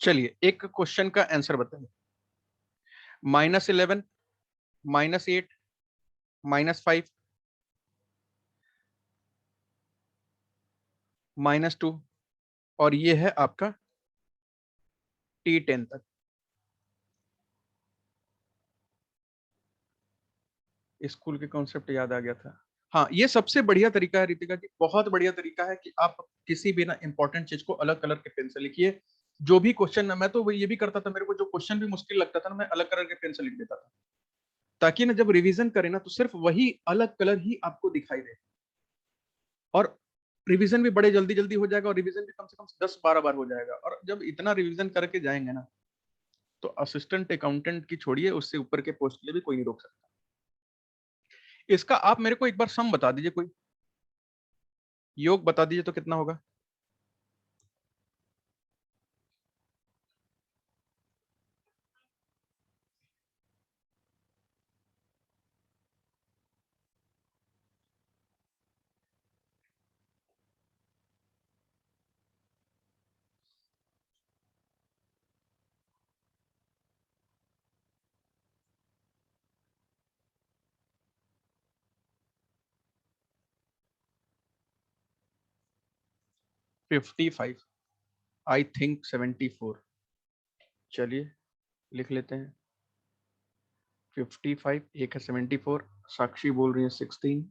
चलिए एक क्वेश्चन का आंसर बताइए। -11, -8, -5, -2, और ये है आपका T10 तक। स्कूल के कॉन्सेप्ट याद आ गया था। हाँ, ये सबसे बढ़िया तरीका है रितिका जी, बहुत बढ़िया तरीका है कि आप किसी भी ना इंपॉर्टेंट चीज को अलग कलर के पेन से लिखिए। जो भी क्वेश्चन, मैं तो ये भी करता था, मेरे को जो क्वेश्चन भी मुश्किल लगता था ना, मैं अलग कलर के पेन से लिख देता था, ताकि ना जब रिवीजन करें ना तो सिर्फ वही अलग कलर ही आपको दिखाई दे, और रिवीजन भी बड़े जल्दी जल्दी हो जाएगा, और रिवीजन भी कम से कम 10-12 बार हो जाएगा। और जब इतना रिवीजन करके जाएंगे ना तो असिस्टेंट अकाउंटेंट की छोड़िए, उससे ऊपर के पोस्ट के लिए भी कोई नहीं रोक सकता। इसका आप मेरे को एक बार सम बता दीजिए, कोई योग बता दीजिए तो कितना होगा। 55, आई थिंक 74। चलिए लिख लेते हैं। 55, एक है 74, साक्षी बोल रही है 16।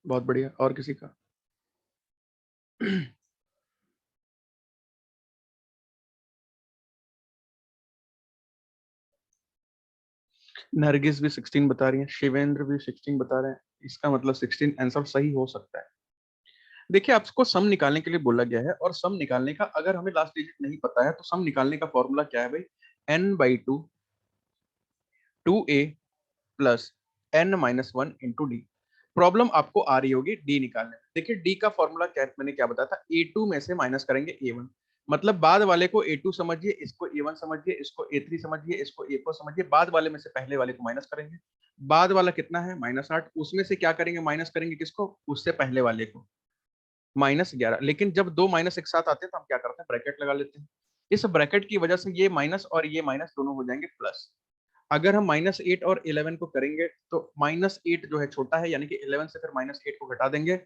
बहुत बढ़िया, और किसी का? नरगिस भी 16 बता रही है, शिवेंद्र भी 16 बता रहे हैं। इसका मतलब 16 आंसर सही हो सकता है। देखिए, आपको सम निकालने के लिए बोला गया है, और सम निकालने का अगर हमें लास्ट डिजिट नहीं पता है तो सम निकालने का फॉर्मूला क्या है भाई? n/2 2a plus n-1 × d। Problem आपको आ रही होगी डी निकालने में। देखिए डी का फॉर्मूला क्या, मैंने क्या बताया था, a2 में से माइनस करेंगे a1। मतलब बाद वाले को a2 समझिए, इसको a1 समझिए, इसको a3 समझिए, इसको a4 समझिए, बाद वाले में से पहले वाले को माइनस करेंगे। बाद वाला कितना है? -8। उसमें से क्या करेंगे? माइनस करेंगे किसको? उससे पहले वाले को, -11। लेकिन जब दो माइनस एक साथ आते हैं तो हम क्या करते हैं? ब्रैकेट लगा लेते हैं। इस ब्रैकेट की वजह से ये माइनस और ये माइनस दोनों हो जाएंगे प्लस। अगर हम -8 और 11 को करेंगे तो -8 जो है छोटा है, यानी कि 11 से फिर -8 को घटा देंगे,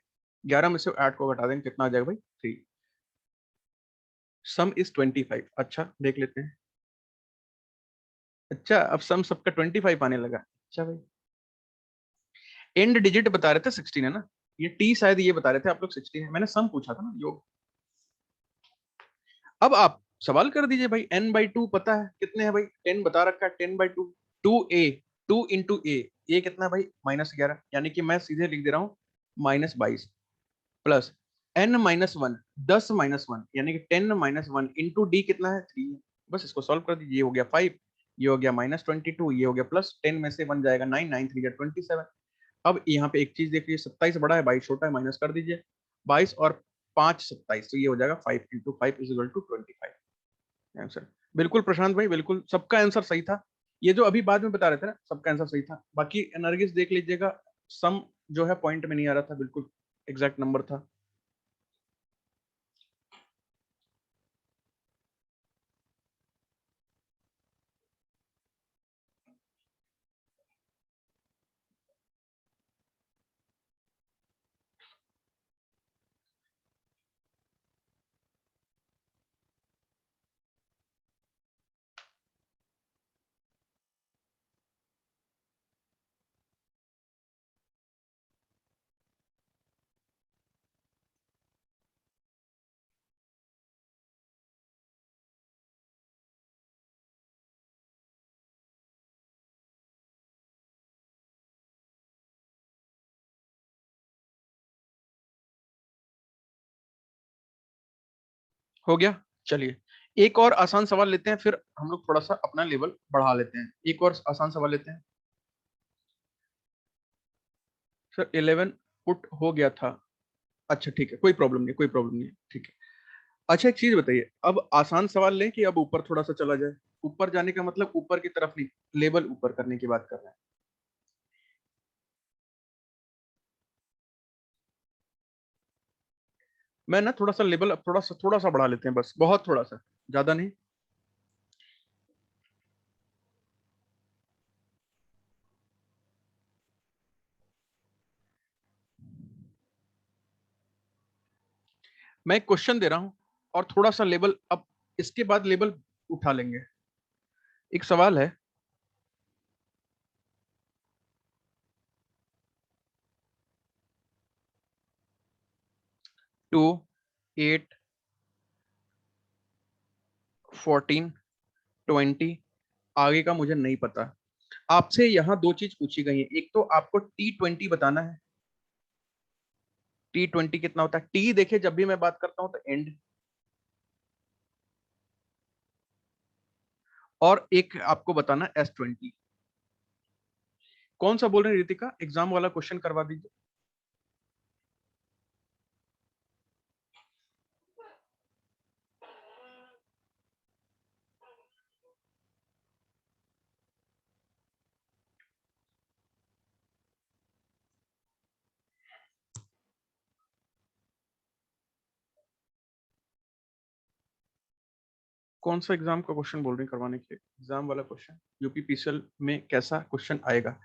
11 में से 8 को घटा देंगे, कितना आ जाएगा भाई? 3। सम इज 25। अच्छा देख लेते हैं। अच्छा, अब सम सबका 25 आने लगा। अच्छा भाई, एंड डिजिट बता रहे थे 16 है ना, ये टी शायद ये बता रहे थे आप लोग 16 है, मैंने सम पूछा था ना योग। अब आप सवाल कर दीजिए भाई, n/2 पता है कितने हैं भाई? 10 बता रखा है, 10/2 2a, 2 × a कितना है भाई? -11, यानी कि मैं सीधे लिख दे रहा हूँ -22 प्लस n-1, 10-1, यानी कि 10-1 इंटू डी कितना है? 3 है। बस इसको सॉल्व कर दीजिए, ये हो गया 5, ये हो गया -22, ये हो गया प्लस 10 में से 1 जाएगा 9, 9 3 27। अब यहाँ पे एक चीज देखिए, 27 बड़ा है, 22 छोटा है, माइनस कर दीजिए। 22 और 5 27, तो ये हो जाएगा 5 × 5 = 25 आंसर। बिल्कुल प्रशांत भाई, बिल्कुल सबका आंसर सही था। ये जो अभी बाद में बता रहे थे ना, सबका आंसर सही था। बाकी नरगिस देख लीजिएगा, सम जो है पॉइंट में नहीं आ रहा था, बिल्कुल एग्जैक्ट नंबर था। हो गया। चलिए एक और आसान सवाल लेते हैं, फिर हम लोग थोड़ा सा अपना लेवल बढ़ा लेते हैं। एक और आसान सवाल लेते हैं सर। 11 पुट हो गया था। अच्छा ठीक है, कोई प्रॉब्लम नहीं, कोई प्रॉब्लम नहीं, ठीक है। अच्छा एक चीज बताइए, अब आसान सवाल लें कि अब ऊपर थोड़ा सा चला जाए? ऊपर जाने का मतलब ऊपर की तरफ नहीं, लेवल ऊपर करने की बात कर रहे हैं। मैं ना थोड़ा सा लेवल अब थोड़ा सा बढ़ा लेते हैं, बस बहुत थोड़ा सा, ज्यादा नहीं। मैं एक क्वेश्चन दे रहा हूं और थोड़ा सा लेवल अब इसके बाद लेवल उठा लेंगे। एक सवाल है, 2, 8, 14, 20, आगे का मुझे नहीं पता। आपसे यहाँ दो चीज पूछी गई है, एक तो आपको T20 बताना है। T20 कितना होता है? टी देखे जब भी मैं बात करता हूं तो एंड, और एक आपको बताना S20। कौन सा बोल रहे हैं रितिका? एग्जाम वाला क्वेश्चन करवा दीजिए। कौन सा एग्जाम का क्वेश्चन बोल रहे हैं करवाने के लिए? एग्जाम वाला क्वेश्चन यूपीपीसीएल में कैसा क्वेश्चन आएगा?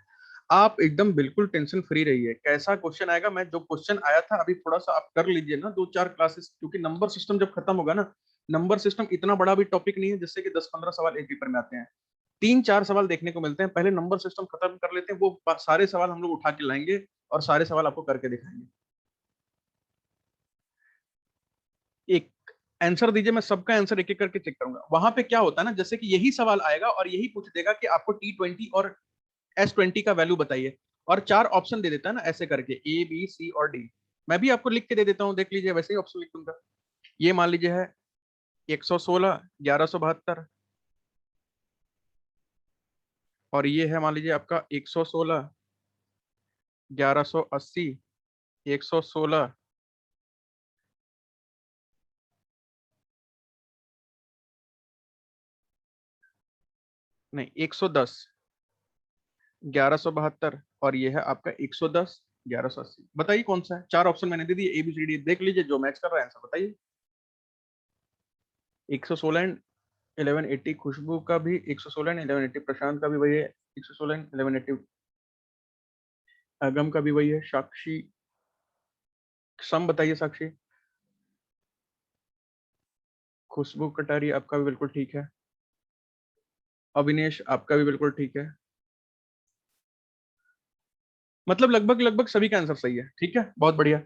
आप एकदम बिल्कुल टेंशन फ्री रहिए, कैसा क्वेश्चन आएगा, मैं जो क्वेश्चन आया था अभी थोड़ा सा आप कर लीजिए ना, 2-4 क्लासेस, क्योंकि नंबर सिस्टम जब खत्म होगा ना, नंबर सिस्टम इतना बड़ा भी टॉपिक नहीं है जिससे कि 10-15 सवाल एक पेपर में आते हैं। 3-4 सवाल देखने को मिलते हैं, पहले नंबर सिस्टम खत्म कर लेते हैं, वो सारे सवाल हम लोग उठा के लाएंगे और सारे सवाल आपको करके दिखाएंगे। एक आंसर दीजिए, मैं सबका आंसर एक एक करके चेक करूंगा। वहां पे क्या होता है ना, जैसे कि यही सवाल आएगा और यही पूछ देगा कि आपको T20 और S20 का वैल्यू बताइए, और 4 ऑप्शन दे देता है ना ऐसे करके, A B C और D। मैं भी आपको लिख के दे देता हूँ, देख लीजिए, वैसे ही ऑप्शन लिख दूंगा। ये मान लीजिए है 116, 1172, और ये है मान लीजिए आपका 116, 1180, 116, नहीं 110, 1172, और ये है आपका 110, 1180। बताइए कौन सा है? 4 ऑप्शन मैंने दे दिए, ABCD, देख लीजिए जो मैच कर रहा है आंसर बताइए। 116 एंड 1180, खुशबू का भी 116 एंड 1180, प्रशांत का भी वही है 116 एंड 1180, अगम का भी वही है, साक्षी, सम बताइए साक्षी। खुशबू कटारी आपका भी बिल्कुल ठीक है, अविनेश आपका भी बिल्कुल ठीक है, मतलब लगभग लगभग सभी का आंसर सही है, ठीक है, बहुत बढ़िया।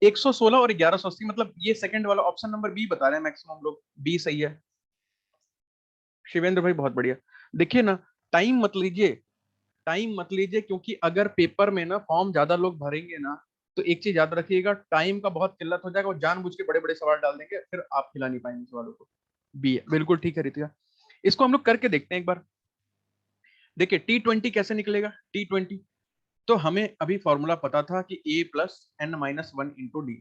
116 और 1180, मतलब ये सेकंड वाला ऑप्शन नंबर बी बता रहे हैं मैक्सिमम लोग, बी सही है। शिवेंद्र भाई बहुत बढ़िया। देखिए ना, टाइम मत लीजिए, टाइम मत लीजिए, क्योंकि अगर पेपर में ना फॉर्म ज्यादा लोग भरेंगे ना, तो एक चीज याद रखिएगा, टाइम का बहुत किल्लत हो जाएगा, वो जानबूझ के बड़े बड़े सवाल डाल देंगे, फिर आप खिला नहीं पाएंगे सवालों को। बी है, बिल्कुल ठीक है रितिका। इसको हम लोग करके देखते हैं एक बार। देखिए T20 कैसे निकलेगा? T20 तो हमें अभी फॉर्मूला पता था कि A+N-1 × D।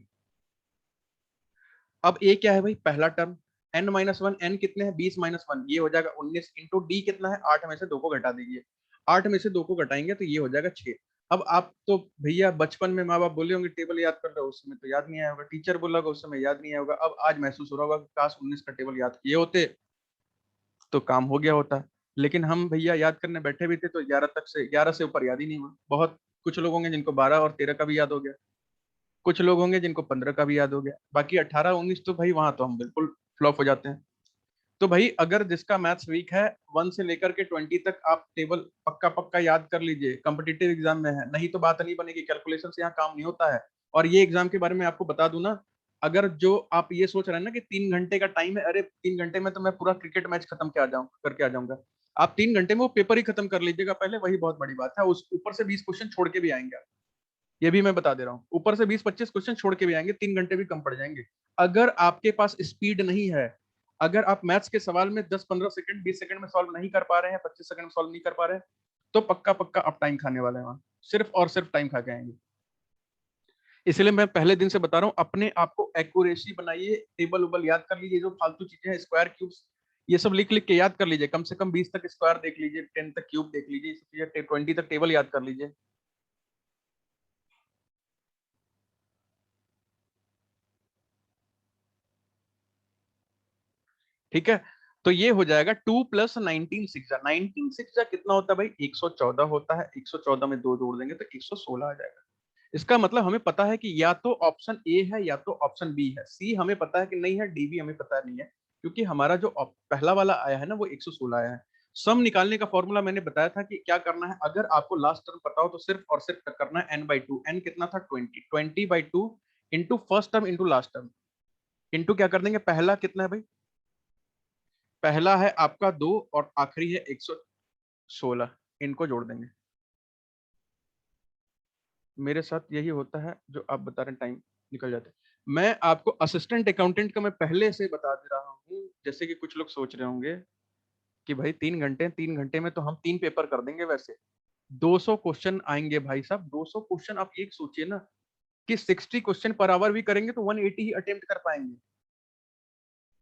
अब ए क्या है भाई? पहला टर्म। N-1, N कितने हैं? 20-1, ये हो जाएगा 19, इंटू डी कितना है? 8 में से 2 को घटा दीजिए, 8 में से 2 को घटाएंगे तो ये हो जाएगा 6। अब आप तो भैया बचपन में माँ बाप बोले होंगे टेबल याद कर लो, उस समय तो याद नहीं आया होगा, टीचर बोला होगा उस समय याद नहीं आया होगा, अब आज महसूस हो रहा होगा कि काश 19 का टेबल याद किए होते तो काम हो गया होता। लेकिन हम भैया याद करने बैठे भी थे तो 11 से ऊपर याद ही नहीं हुआ। बहुत कुछ लोग होंगे जिनको 12 और 13 का भी याद हो गया, कुछ लोग होंगे जिनको 15 का भी याद हो गया, बाकी 18-19 तो भाई वहां तो हम बिल्कुल फ्लॉप हो जाते हैं। तो भाई अगर जिसका मैथ्स वीक है, 1 से लेकर के 20 तक आप टेबल पक्का पक्का याद कर लीजिए, कॉम्पिटिटिव एग्जाम में है, नहीं तो बात नहीं बनेगी, कैलकुलेशन से यहाँ काम नहीं होता है। और ये एग्जाम के बारे में आपको बता दूं ना, अगर जो आप ये सोच रहे हैं ना कि 3 घंटे का टाइम है, अरे 3 घंटे में तो मैं पूरा क्रिकेट मैच खत्म के आ जाऊं करके आ जाऊंगा। आप 3 घंटे में वो पेपर ही खत्म कर लीजिएगा पहले, वही बहुत बड़ी बात है, उस ऊपर से 20 क्वेश्चन छोड़ के भी आएंगे। ये भी मैं बता दे रहा हूँ। ऊपर से 20-25 क्वेश्चन छोड़ के भी आएंगे, 3 घंटे भी कम पड़ जाएंगे। अगर आपके पास स्पीड नहीं है, अगर आप मैथ्स के सवाल में 10-15 सेकंड 20 सेकंड में सॉल्व नहीं कर पा रहे हैं, 25 सेकंड में सॉल्व नहीं कर पा रहे हैं, तो पक्का पक्का आप टाइम खाने वाले हैं वहां, सिर्फ और सिर्फ टाइम खा के आएंगे। इसलिए मैं पहले दिन से बता रहा हूँ, अपने आप को एक्यूरेसी बनाइए, टेबल उबल याद कर लीजिए, जो फालतू चीजें हैं स्क्वायर क्यूब्स ये सब लिख लिख के याद कर लीजिए, कम से कम 20 तक स्क्वायर देख लीजिए, 10 तक क्यूब देख लीजिए, 20 तक टेबल याद कर लीजिए। ठीक है, तो ये हो जाएगा 2 + 19 19 सिक्स कितना होता है भाई, 114 होता है। 114 में 2 जोड़ देंगे तो 116 आ जाएगा। इसका मतलब हमें पता है कि या तो ऑप्शन ए है या तो ऑप्शन बी है, सी हमें पता है कि नहीं है, डी भी हमें पता नहीं है, क्योंकि हमारा जो पहला वाला आया है ना वो 116 आया है। सम निकालने का फॉर्मूला मैंने बताया था कि क्या करना है, अगर आपको लास्ट टर्म पता हो तो सिर्फ और सिर्फ करना है n/2। n कितना था 20, 20/2 into first term into last term, into क्या कर देंगे, पहला कितना है भाई, पहला है आपका 2 और आखिरी है 116, इनको जोड़ देंगे। मेरे साथ यही होता है जो आप बता रहे हैं, टाइम निकल जाता है। मैं आपको असिस्टेंट अकाउंटेंट का मैं पहले से बता दे रहा हूँ, जैसे कि कुछ लोग सोच रहे होंगे कि भाई 3 घंटे, 3 घंटे में तो हम 3 पेपर कर देंगे। वैसे 200 क्वेश्चन आएंगे भाई साहब, 200 क्वेश्चन। आप एक सोचिए ना कि 60 क्वेश्चन पर आवर भी करेंगे तो 180 ही अटेम्प्ट कर पाएंगे।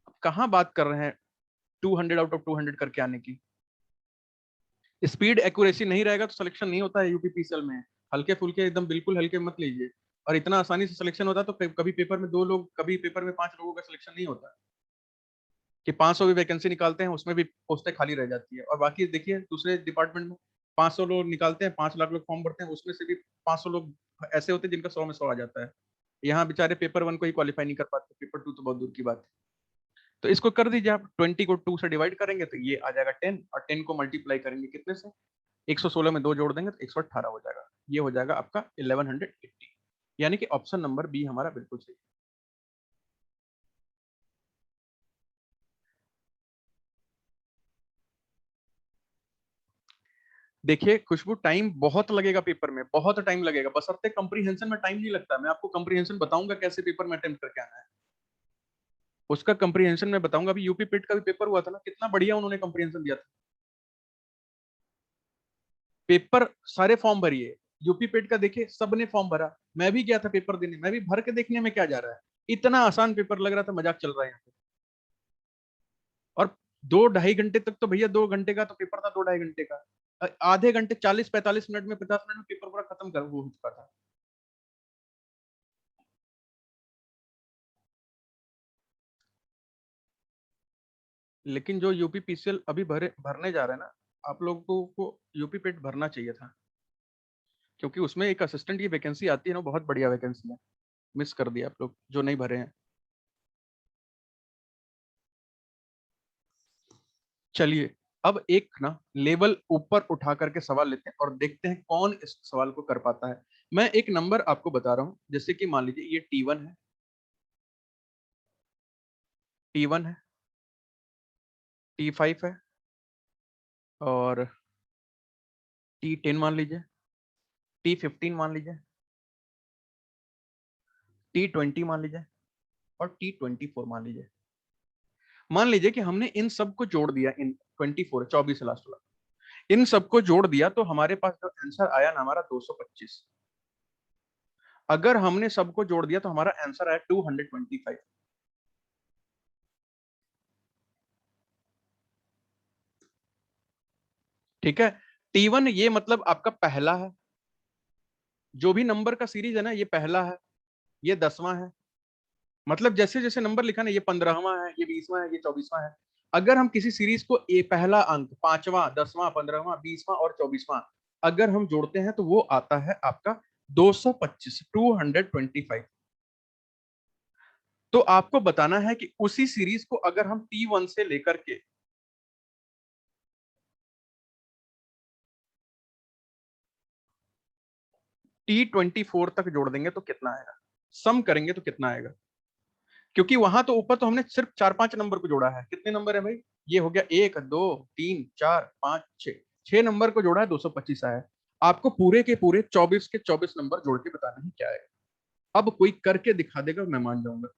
अब कहाँ बात कर रहे हैं 200 आउट ऑफ 200 करके आने की। स्पीड एक्यूरेसी नहीं रहेगा तो सिलेक्शन नहीं होता है यूपीपीसीएल में। हल्के फुल्के एकदम बिल्कुल हल्के मत लीजिए। और इतना आसानी से सिलेक्शन होता तो कभी पेपर में 2 लोग, कभी पेपर में 5 लोगों का सिलेक्शन नहीं होता कि 500 भी वैकेंसी निकालते हैं उसमें भी पोस्टें खाली रह जाती है। और बाकी देखिए दूसरे डिपार्टमेंट में 500 लोग निकालते हैं, 5 लाख लोग फॉर्म भरते हैं, उसमें से भी 500 लोग ऐसे होते हैं जिनका 100 में 100 आ जाता है। यहाँ बेचारे पेपर 1 को ही क्वालिफाई नहीं कर पाते, पेपर 2 तो बहुत दूर की बात है। तो इसको कर दीजिए आप, 20 को 2 से डिवाइड करेंगे तो ये आ जाएगा 10, और 10 को मल्टीप्लाई करेंगे कितने से, 116 में 2 जोड़ देंगे तो 118 हो जाएगा। ये हो जाएगा आपका 1180, यानी कि ऑप्शन नंबर बी हमारा बिल्कुल सही। देखिए खुशबू, टाइम बहुत लगेगा पेपर में, बहुत टाइम लगेगा, बशर्ते कंप्रीहेंशन में टाइम नहीं लगता। मैं आपको कंप्रीहेंशन बताऊंगा कैसे पेपर में अटेम्प्ट करके आना है, उसका कंप्रीहेंशन में बताऊंगा। अभी यूपी पेट का भी पेपर हुआ था ना, कितना बढ़िया उन्होंने कंप्रीहेंशन दिया था। पेपर सारे फॉर्म भरिए, यूपी पेट का देखिए सबने फॉर्म भरा, मैं भी गया था पेपर देने, मैं भी भर के देखने में क्या जा रहा है, इतना आसान पेपर लग रहा था, मजाक चल रहा है यहाँ पे। और 2-2.5 घंटे तक तो भैया, 2 घंटे का तो पेपर था, 2-2.5 घंटे का आधे घंटे 40-45 मिनट में 50 मिनट में पेपर पूरा खत्म कर हो चुका था। लेकिन जो यूपी पीसीएल अभी भरने जा रहे हैं ना, आप लोगों को यूपी पेट भरना चाहिए था, क्योंकि उसमें एक असिस्टेंट की वैकेंसी आती है ना, बहुत बढ़िया वैकेंसी है। मिस कर दिया आप लोग जो नहीं भरे हैं। चलिए, अब एक ना लेवल ऊपर उठा करके सवाल लेते हैं और देखते हैं कौन इस सवाल को कर पाता है। मैं एक नंबर आपको बता रहा हूं, जैसे कि मान लीजिए ये T1 है, T1 है, T5 है, और T10 मान लीजिए, T15 मान लीजिए, T20 मान लीजिए, और T24 मान लीजिए। मान लीजिए कि हमने इन सबको जोड़ दिया, इन 24 24 से लास्ट वाला, इन सबको जोड़ दिया तो हमारे पास जो आंसर आया ना हमारा 225। अगर हमने सबको जोड़ दिया तो हमारा आंसर आया 225। ठीक है, T1 ये मतलब आपका पहला है, जो भी नंबर का सीरीज है ना ये पहला है, ये 10वां है, मतलब जैसे जैसे नंबर लिखा ना, ये 15वां है, ये 20वां है, ये 24वां है। अगर हम किसी सीरीज को ए पहला अंक 5वां, 10वां, 15वां, 20वां और 24वां अगर हम जोड़ते हैं तो वो आता है आपका 225, 225। तो आपको बताना है कि उसी सीरीज को अगर हम T1 से लेकर के T24 तक जोड़ देंगे तो कितना आएगा, सम करेंगे तो कितना आएगा। क्योंकि वहां तो ऊपर तो हमने सिर्फ 4-5 नंबर को जोड़ा है, कितने नंबर है भाई, ये हो गया 1 2 3 4 5 6, 6 नंबर को जोड़ा है, 225 आया है। आपको पूरे के पूरे 24 के 24 नंबर जोड़ के बताना है क्या है। अब कोई करके दिखा देगा, मैं मान जाऊंगा।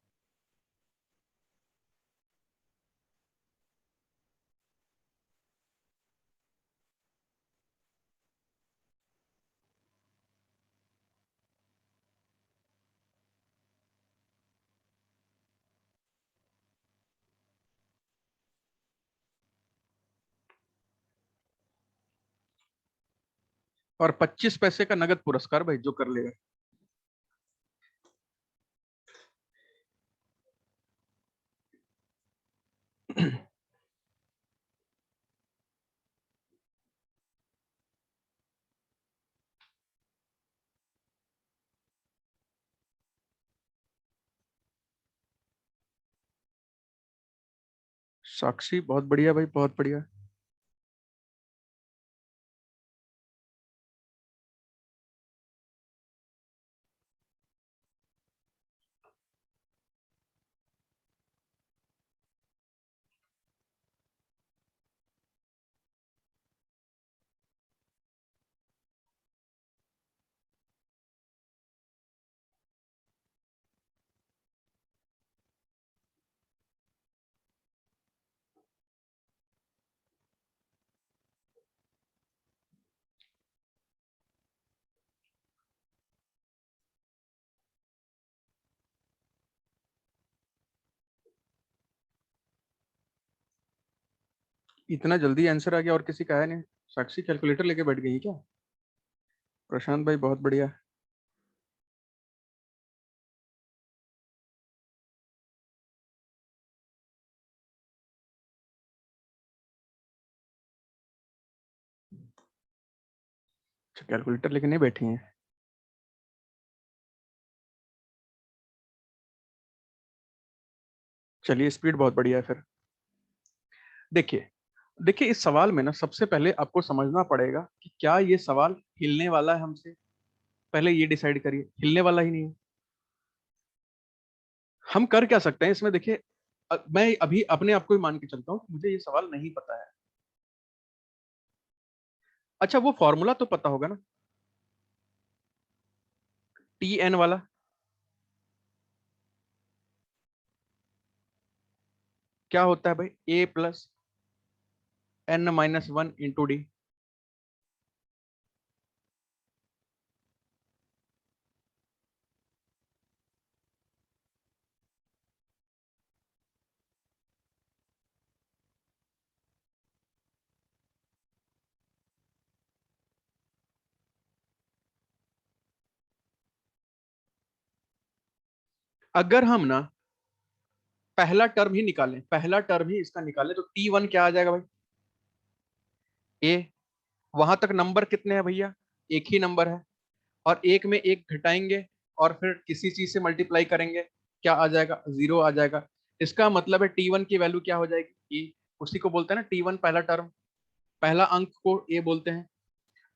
और 25 पैसे का नगद पुरस्कार भाई, जो कर लेगा। साक्षी बहुत बढ़िया भाई, बहुत बढ़िया। इतना जल्दी आंसर आ गया, और किसी का है नहीं। साक्षी कैलकुलेटर लेके बैठ गई क्या? प्रशांत भाई बहुत बढ़िया। अच्छा, कैलकुलेटर लेके नहीं बैठी हैं। चलिए, स्पीड बहुत बढ़िया है फिर। देखिए, देखिए इस सवाल में ना सबसे पहले आपको समझना पड़ेगा कि क्या ये सवाल हिलने वाला है हमसे। पहले ये डिसाइड करिए, हिलने वाला ही नहीं है। हम कर क्या सकते हैं इसमें, देखिए। मैं अभी अपने आप को ही मान के चलता हूँ कि मुझे ये सवाल नहीं पता है। अच्छा, वो फॉर्मूला तो पता होगा ना, TN वाला। क्या होता है भाई? A+N-1 × D। अगर हम ना पहला टर्म ही निकालें, पहला टर्म ही इसका निकालें, तो T1 क्या आ जाएगा भाई? A। वहां तक नंबर कितने हैं भैया? एक ही नंबर है। और एक में एक घटाएंगे और फिर किसी चीज से मल्टीप्लाई करेंगे, क्या आ जाएगा? 0 आ जाएगा। इसका मतलब है T1 की वैल्यू क्या हो जाएगी? ए। उसी को बोलते हैं ना T1, पहला टर्म, पहला अंक को ए बोलते हैं।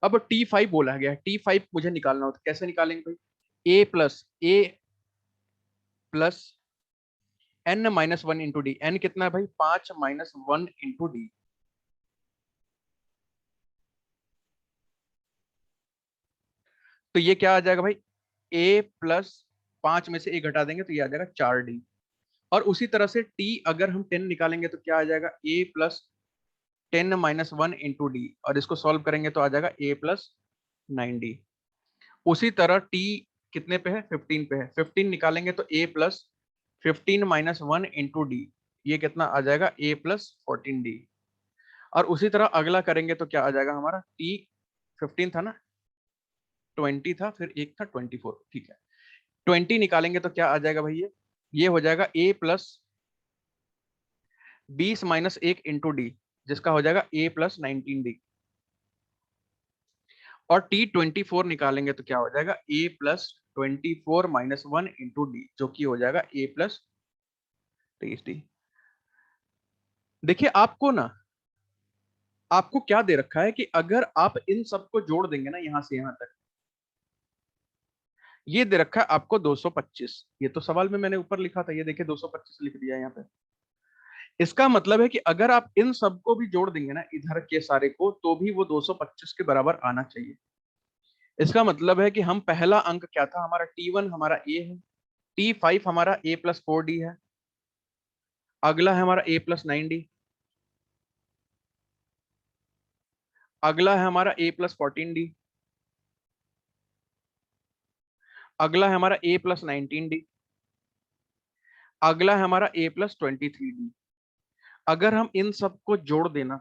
अब T5 बोला गया है, T5 मुझे निकालना होता है, कैसे निकालेंगे भाई? A+N-1 × D। एन कितना है भाई? 5-1 × D। तो ये क्या आ जाएगा भाई? A+5 में से एक घटा देंगे तो ये आ जाएगा 4D। और उसी तरह से T अगर हम 10 निकालेंगे तो क्या आ जाएगा? A+10-1 × D। और इसको सॉल्व करेंगे तो आ जाएगा A+9D। उसी तरह T कितने पे है? 15 पे है। 15 निकालेंगे तो A+15-1 × D। ये कितना आ जाएगा? A+14D। और उसी तरह अगला करेंगे तो क्या आ जाएगा हमारा? T 15 था ना, 20 था, फिर एक था 24, ठीक है। 20 निकालेंगे तो क्या आ जाएगा भाई? ये हो जाएगा A+20-1 × D, जिसका हो जाएगा A+19D। और T24 निकालेंगे तो क्या हो जाएगा? A+24-1 × D, जो कि हो जाएगा A+23D। देखिए, आपको ना, आपको क्या दे रखा है कि अगर आप इन सबको जोड़ देंगे ना यहां से यहां तक, ये दे रखा है आपको 225। ये तो सवाल में मैंने ऊपर लिखा था, ये देखिए 225 लिख दिया है यहाँ पे। इसका मतलब है कि अगर आप इन सबको भी जोड़ देंगे ना इधर के सारे को, तो भी वो 225 के बराबर आना चाहिए। इसका मतलब है कि हम पहला अंक क्या था हमारा, T1 हमारा A है, T5 हमारा A+4D है, अगला है हमारा A+9D, अगला है हमारा A+14D, अगला है हमारा A+19D, अगला है हमारा A+23D। अगर हम इन सबको जोड़ देना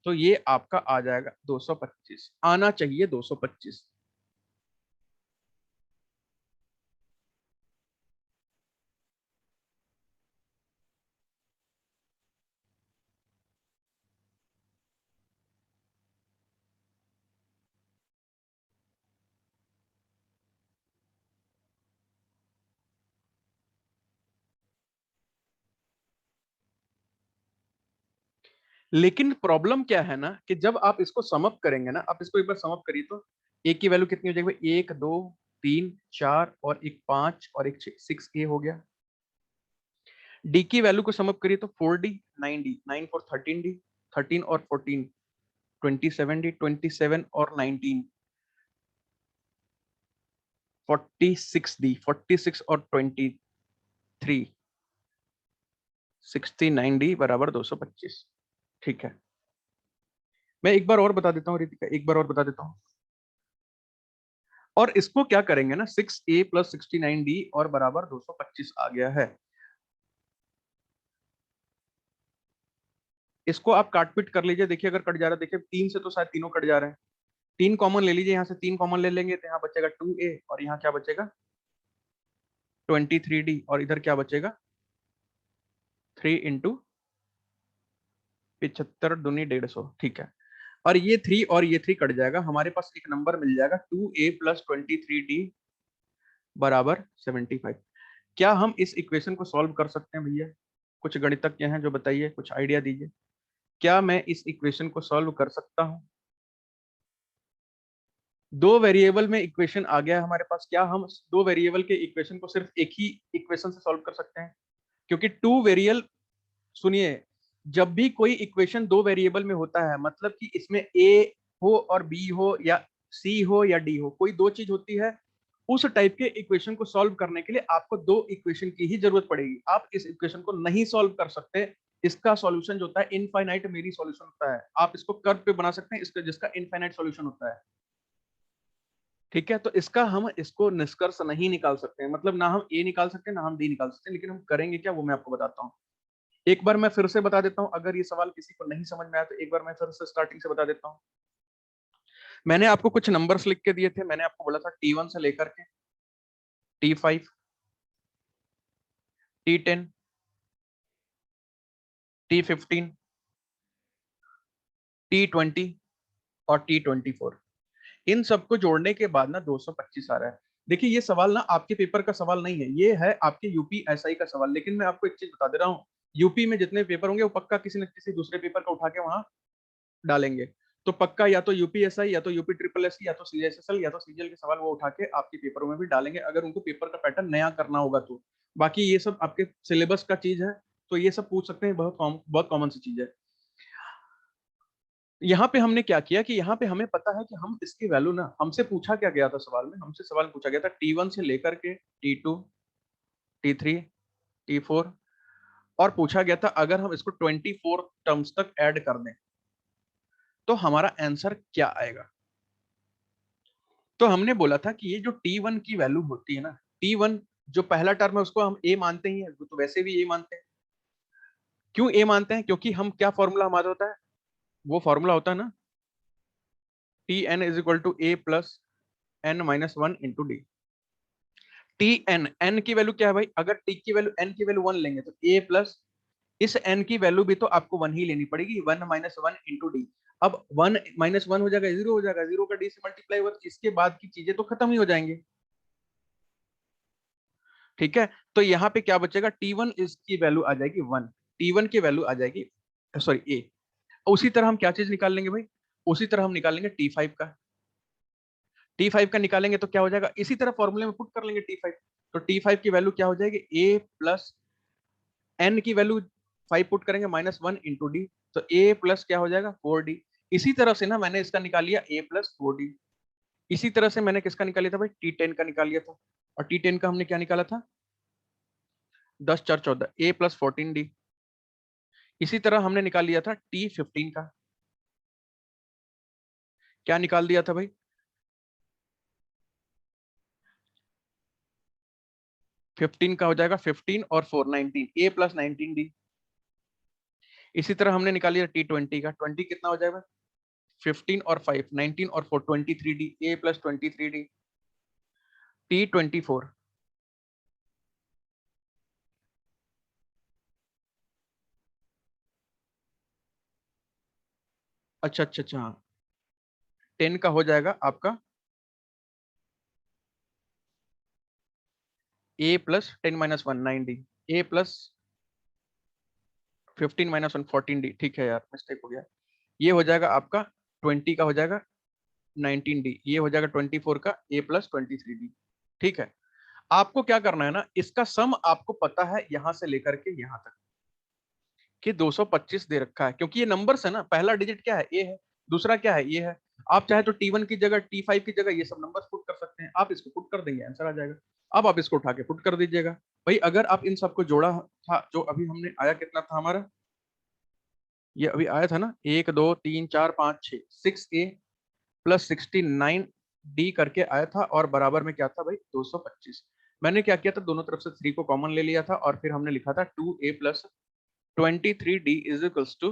तो ये आपका आ जाएगा 225, आना चाहिए 225। लेकिन प्रॉब्लम क्या है ना कि जब आप इसको सम अप करेंगे ना, आप इसको एक बार सम अप करिए तो ए की वैल्यू कितनी हो जाएगी भाई, 1 2 3 4 और एक 5 और एक 6A हो गया। डी की वैल्यू को सम अप करिए तो 4D 9D, 9 4 13D, 13 और 14 27D, 27 और 19 46D, 46 और 23 69D बराबर 225। ठीक है, मैं एक बार और बता देता हूँ रितिका, एक बार और बता देता हूँ। और इसको क्या करेंगे ना, 6A+69D और बराबर 225 आ गया है। इसको आप काट पीट कर लीजिए, देखिए अगर कट जा रहा है, देखिए 3 से तो शायद तीनों कट जा रहे हैं, 3 कॉमन ले लीजिए, यहाँ से 3 कॉमन ले लेंगे तो यहाँ बचेगा 2A और यहाँ क्या बचेगा 23D और इधर क्या बचेगा 3 × 75 दूनी 150। ठीक है, और ये 3 और ये 3 कट जाएगा, हमारे पास एक नंबर मिल जाएगा 2A+23D बराबर 75। क्या हम इस इक्वेशन को सॉल्व कर सकते हैं भैया? कुछ गणितज्ञ हैं जो बताइए, कुछ आइडिया दीजिए, क्या मैं इस इक्वेशन को सॉल्व कर सकता हूं? दो वेरिएबल में इक्वेशन आ गया है हमारे पास, क्या हम दो वेरिएबल के इक्वेशन को सिर्फ एक ही इक्वेशन से सॉल्व कर सकते हैं? क्योंकि टू वेरिएबल, सुनिए, जब भी कोई इक्वेशन दो वेरिएबल में होता है मतलब कि इसमें ए हो और बी हो या सी हो या डी हो, कोई दो चीज होती है, उस टाइप के इक्वेशन को सॉल्व करने के लिए आपको दो इक्वेशन की ही जरूरत पड़ेगी। आप इस इक्वेशन को नहीं सॉल्व कर सकते, इसका सॉल्यूशन जो होता है इनफाइनाइट मेरी सॉल्यूशन होता है, आप इसको कर्व पे बना सकते हैं इसका, जिसका इनफाइनाइट सॉल्यूशन होता है। ठीक है, तो इसका हम इसको निष्कर्ष नहीं निकाल सकते हैं, मतलब ना हम ए निकाल सकते हैं ना हम डी निकाल सकते हैं, लेकिन हम करेंगे क्या वो मैं आपको बताता हूँ। एक बार मैं फिर से बता देता हूं, अगर ये सवाल किसी को नहीं समझ में आया तो एक बार मैं फिर से स्टार्टिंग से बता देता हूं। मैंने आपको कुछ नंबर्स लिख के दिए थे, मैंने आपको बोला था T1 से लेकर के T5, T10, T15, T20 और T24, इन सबको जोड़ने के बाद ना 225 आ रहा है। देखिए ये सवाल ना आपके पेपर का सवाल नहीं है, ये है आपके यूपीएसआई का सवाल। लेकिन मैं आपको एक चीज बता दे रहा हूँ, यूपी में जितने पेपर होंगे वो पक्का किसी न किसी दूसरे पेपर का उठा के वहां डालेंगे। तो पक्का या तो यूपीएसआई या तो यूपी ट्रिपल एस या तो सीएसएसएल या तो सीजीएल के सवाल वो उठा के आपके पेपरों में भी डालेंगे, अगर उनको पेपर का पैटर्न नया करना होगा तो। बाकी ये सब आपके सिलेबस का चीज है, तो ये सब पूछ सकते हैं, बहुत कॉमन सी चीज है। यहाँ पे हमने क्या किया कि यहाँ पे हमें पता है कि हम इसकी वैल्यू ना, हमसे पूछा क्या गया था सवाल में, हमसे सवाल पूछा गया था T1 से लेकर के T2, T3, T4, और पूछा गया था अगर हम इसको 24 टर्म्स तक ऐड कर दें तो हमारा आंसर क्या आएगा। तो हमने बोला था कि ये जो T1 की वैल्यू होती है ना, T1 जो पहला टर्म है उसको हम ए मानते ही हैं, तो वैसे भी ए मानते हैं। क्यों ए मानते हैं? क्योंकि हम क्या फॉर्मूला हमारा होता है, वो फॉर्मूला होता है ना Tn = a+n-1 × d। T n, n की वैल्यू क्या है भाई, अगर टी की वैल्यू एन की वैल्यू 1 लेंगे तो ए प्लस, इस एन की वैल्यू भी तो आपको 1 ही लेनी पड़ेगी, 1-1 × d। अब 1 - 1 हो जाएगा 0 हो जाएगा, 0 का डी से मल्टीप्लाई हुआ तो इसके बाद की चीजें तो खत्म ही हो जाएंगे। ठीक है, तो यहाँ पे क्या बचेगा, T1 इसकी वैल्यू आ जाएगी 1, T1 की वैल्यू आ जाएगी, सॉरी ए। उसी तरह हम क्या चीज निकाल लेंगे भाई, उसी तरह हम निकाल लेंगे T5 का। T5 का निकालेंगे तो क्या हो जाएगा, इसी तरह फॉर्मूले में पुट कर लेंगे T5। तो T5 की वैल्यू क्या हो जाएगी, a प्लस n की वैल्यू 5 पुट करेंगे -1 × d, तो a प्लस क्या हो जाएगा 4d। इसी तरह से ना मैंने इसका निकाल लिया a + 4d। इसी तरह से मैंने किसका निकाल लिया था भाई, T10 का निकाल लिया था, और T10 का हमने क्या निकाला था, 10 4 14, A प्लस 14D। इसी तरह हमने निकाल लिया था T15 का, क्या निकाल दिया था भाई, 15 का हो जाएगा 15 और 4 19, A प्लस 19D। इसी तरह हमने निकाल लिया T20 का, 20 कितना हो जाएगा, 15 और 5 19 और 4 23D, A plus 23D। T24, अच्छा अच्छा अच्छा हाँ, 10 का हो जाएगा आपका A plus 10 minus 1 9D, A plus 15 minus 1 14D। ठीक है यार, मिस्टेक हो गया। ये हो जाएगा आपका 20 का हो जाएगा 19D, ये हो जाएगा 24 का A प्लस 23D। ठीक है, आपको क्या करना है ना, इसका सम आपको पता है यहां से लेकर के यहां तक कि 225 दे रखा है, क्योंकि ये नंबर्स है ना, पहला डिजिट क्या है, ए है, दूसरा क्या है, ये है। आप चाहे तो T1 की जगह T5 की जगह ये सब नंबर्स पुट कर सकते हैं, आप इसको पुट कर देंगे, आंसर आ जाएगा। अब आप इसको उठा के पुट कर दीजिएगा। भाई अगर आप इन सबको जोड़ा था, जो अभी हमने आया कितना था हमारा, ये अभी आया था ना 1 2 3 4 5 6, 6A प्लस 69D करके आया था, और बराबर में क्या था भाई, 225। मैंने क्या किया था, दोनों तरफ से 3 को कॉमन ले लिया था, और फिर हमने लिखा था 2A plus 23D is equals to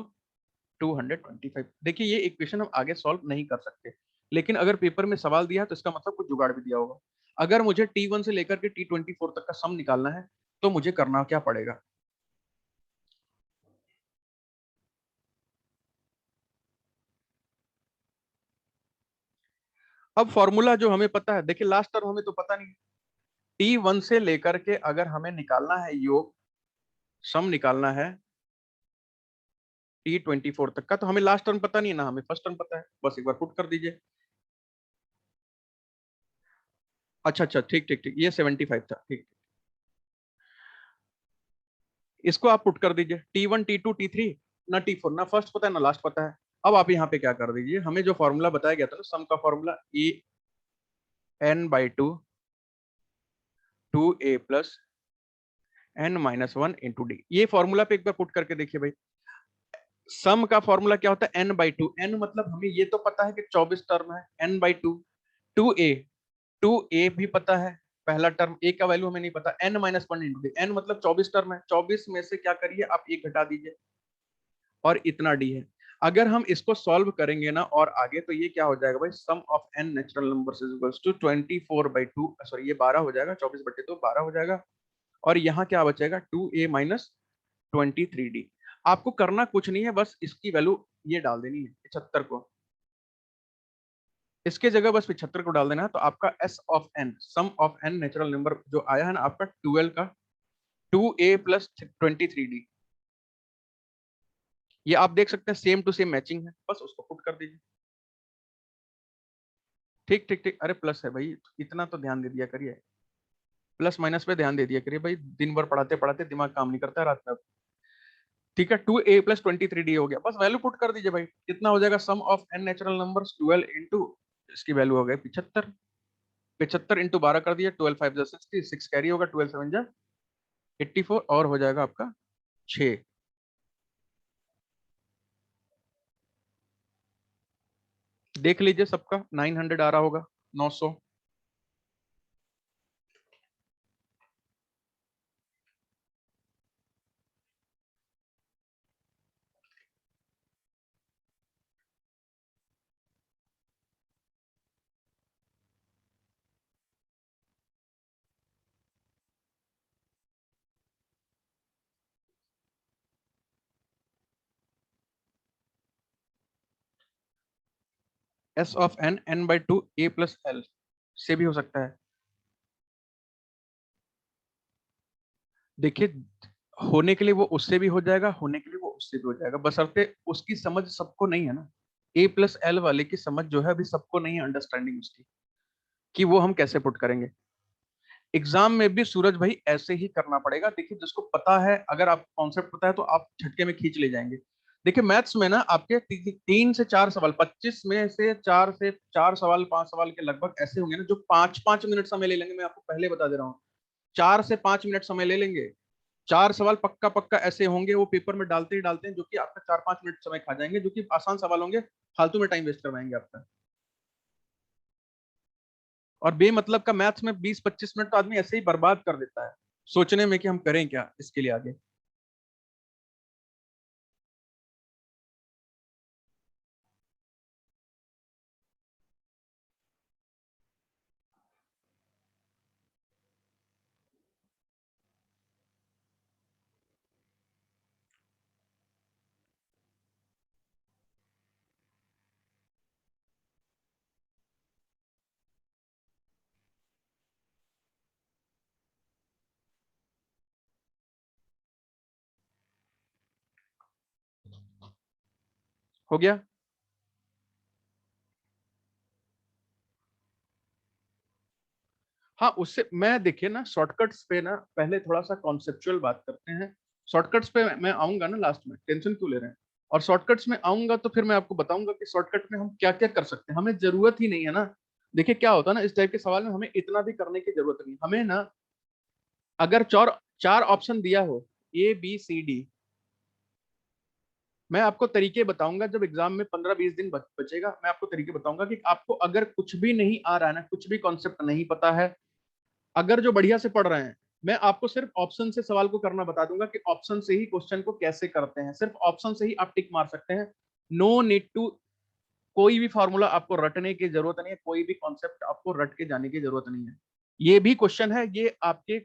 225। देखिए ये इक्वेशन हम आगे सॉल्व नहीं कर सकते, लेकिन अगर पेपर में सवाल दिया तो इसका मतलब कुछ जुगाड़ भी दिया होगा। अगर मुझे T1 से लेकर के T24 तक का सम निकालना है, तो मुझे करना क्या पड़ेगा, अब फॉर्मूला जो हमें पता है, देखिए लास्ट टर्म हमें तो पता नहीं, T1 से लेकर के अगर हमें निकालना है योग, सम निकालना है T24 तक का, तो हमें लास्ट टर्म पता नहीं है ना, हमें फर्स्ट टर्म पता है, बस एक बार पुट कर दीजिए। अच्छा अच्छा, ठीक ठीक ठीक, ये 75 था, ठीक। इसको आप पुट कर दीजिए, T1 T2 T3, ना T4, ना फर्स्ट पता है ना लास्ट पता है। अब आप यहाँ पे क्या कर दीजिए, हमें जो फॉर्मूला बताया गया था ना, सम का formula n/2 2a plus n-1 × d, ये फॉर्मूला पे एक बार पुट करके देखिए भाई। सम का फॉर्मूला क्या होता है, n/2, n मतलब हमें ये तो पता है कि 24 टर्म है, n/2, 2a, 2a भी पता है, पहला टर्म a का वैल्यू हमें नहीं पता, n-1 × d, n मतलब 24 टर्म है, 24 में से क्या करिए आप एक घटा दीजिए, और इतना डी है। अगर हम इसको सॉल्व करेंगे ना और आगे, तो ये क्या हो जाएगा भाई, sum of n natural numbers is equals to 24/2, sorry ये 12 हो जाएगा, 24/2 12 हो जाएगा, और यहाँ क्या बचेगा 2a माइनस 23d। आपको करना कुछ नहीं है, बस इसकी वैल्यू ये डाल देनी है 75 को, इसके जगह बस 75 को डाल देना है, तो आपका s of n, sum of n natural number जो आया है ना आपका 12 का 2a प्लस 23d, ये आप देख सकते हैं सेम टू सेम मैचिंग है, बस उसको पुट कर दीजिए। ठीक ठीक ठीक, अरे प्लस है भाई, इतना तो ध्यान दे दिया करिए, प्लस माइनस पे ध्यान दे दिया करिए भाई, दिन भर पढ़ाते पढ़ाते दिमाग काम नहीं करता है रात में। ठीक है, 2a प्लस 23d हो गया, बस वैल्यू पुट कर दीजिए भाई, कितना हो जाएगा, sum of n natural numbers 12 into, इसकी वैल्यू हो गई 75, 75 इंटू 12 कर दिया, 12 5 जा 60, 6 कैरी होगा, 12 7 जा 84, और हो जाएगा आपका 6। देख लीजिए सबका 900 आ रहा होगा, 900। s of n n/2 a plus l से भी हो सकता है। देखिए, होने के लिए वो उससे भी हो जाएगा, होने के लिए वो उससे भी हो जाएगा, बशर्ते उसकी समझ सबको नहीं है ना, a प्लस एल वाले की समझ जो है अभी सबको नहीं है, अंडरस्टैंडिंग उसकी, कि वो हम कैसे पुट करेंगे। एग्जाम में भी सूरज भाई ऐसे ही करना पड़ेगा, देखिए जिसको पता है, अगर आप कॉन्सेप्ट पता है तो आप झटके में खींच ले जाएंगे, देखिए मैथ्स में ना आपके 3 से 4 सवाल, 25 में से 4 सवाल 5 सवाल के लगभग ऐसे होंगे ना जो 5-5 मिनट समय ले लेंगे। मैं आपको पहले बता दे रहा हूँ, 4 से 5 मिनट समय ले लेंगे। 4 सवाल पक्का पक्का ऐसे होंगे, वो पेपर में डालते ही डालते हैं, जो कि आपका 4-5 मिनट समय खा जाएंगे, जो कि आसान सवाल होंगे, फालतू में टाइम वेस्ट करवाएंगे आपका। और बेमतलब का मैथ्स में 20-25 मिनट तो आदमी ऐसे ही बर्बाद कर देता है सोचने में कि हम करें क्या इसके लिए आगे। हो गया। हाँ, उससे मैं देखिए ना शॉर्टकट्स पे ना पहले थोड़ा सा कॉन्सेप्चुअल बात करते हैं। शॉर्टकट्स पे मैं आऊंगा ना लास्ट में, टेंशन क्यों ले रहे हैं। और शॉर्टकट्स में आऊंगा तो फिर मैं आपको बताऊंगा कि शॉर्टकट में हम क्या क्या कर सकते हैं, हमें जरूरत ही नहीं है ना। देखिए क्या होता है ना, इस टाइप के सवाल में हमें इतना भी करने की जरूरत नहीं, हमें ना अगर चार चार ऑप्शन दिया हो, A B C D, मैं आपको तरीके बताऊंगा। जब एग्जाम में 15-20 दिन बचेगा, मैं आपको तरीके बताऊंगा कि आपको अगर कुछ भी नहीं आ रहा है ना, कुछ भी कॉन्सेप्ट नहीं पता है, अगर जो बढ़िया से पढ़ रहे हैं, मैं आपको सिर्फ ऑप्शन से सवाल को करना बता दूंगा कि ऑप्शन से ही क्वेश्चन को कैसे करते हैं, सिर्फ ऑप्शन से ही आप टिक मार सकते हैं। नो नीड टू, कोई भी फॉर्मूला आपको रटने की जरूरत नहीं है, कोई भी कॉन्सेप्ट आपको रट के जाने की जरूरत नहीं है। ये भी क्वेश्चन है, ये आपके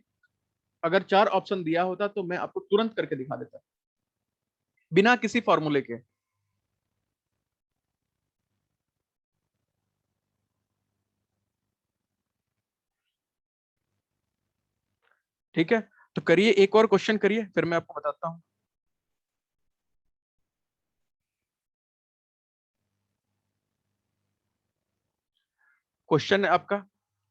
अगर 4 ऑप्शन दिया होता तो मैं आपको तुरंत करके दिखा देता बिना किसी फॉर्मूले के। ठीक है, तो करिए एक और क्वेश्चन करिए, फिर मैं आपको बताता हूँ। क्वेश्चन है आपका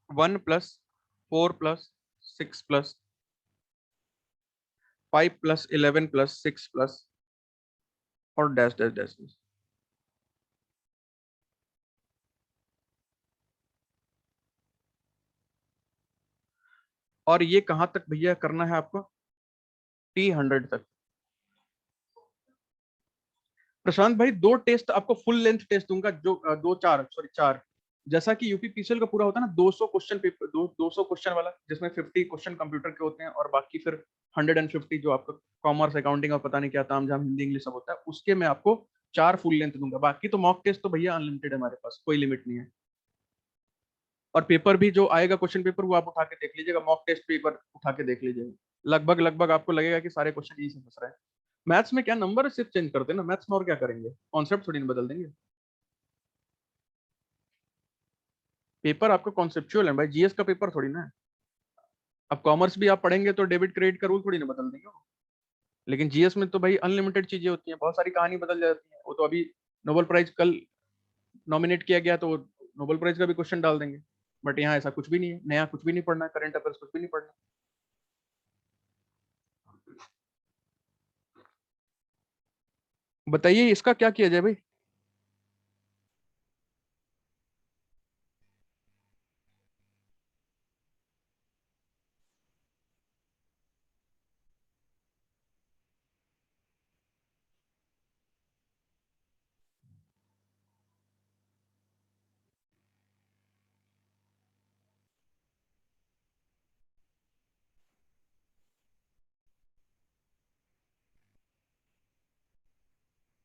1+4+6+5+11+6+ और डैश डैश डैश डैश। और ये कहां तक भैया करना है आपको, T100 तक। प्रशांत भाई, 2 टेस्ट आपको फुल लेंथ टेस्ट दूंगा, जो दो चार सॉरी चार, जैसा कि यूपीपीसीएल का पूरा होता है ना 200 क्वेश्चन पेपर, 200 क्वेश्चन वाला, जिसमें 50 क्वेश्चन कंप्यूटर के होते हैं और बाकी फिर 150 जो आपका कॉमर्स अकाउंटिंग और पता नहीं क्या ताम झाम हिंदी इंग्लिश सब होता है, उसके मैं आपको 4 फुल लेंथ दूंगा। बाकी तो मॉक टेस्ट तो भैया अनलिमिटेड है हमारे पास, कोई लिमिट नहीं है। और पेपर भी जो आएगा क्वेश्चन पेपर, वो आप उठा के देख लीजिएगा, मॉक टेस्ट पेपर उठा के देख लीजिएगा, लगभग लगभग आपको लगेगा कि सारे क्वेश्चन यही से फंस रहे हैं। मैथ्स में क्या नंबर सिर्फ चेंज करते हैं ना, मैथ्स में और क्या करेंगे, कॉन्सेप्ट थोड़ी ना बदल देंगे। पेपर आपका कॉन्सेप्चुअल है भाई, जीएस का पेपर थोड़ी ना है। अब कॉमर्स भी आप पढ़ेंगे तो डेबिट क्रेडिट का रूल थोड़ी ना बदल देंगे वो। लेकिन जीएस में तो भाई अनलिमिटेड चीजें होती हैं, बहुत सारी कहानी बदल जाती है। वो तो अभी नोबेल प्राइज कल नॉमिनेट किया गया तो नोबेल प्राइज का भी क्वेश्चन डाल देंगे। बट यहाँ ऐसा कुछ भी नहीं है, नया कुछ भी नहीं पढ़ना, करंट अफेयर्स कुछ भी नहीं पढ़ना। बताइए इसका क्या किया जाए भाई।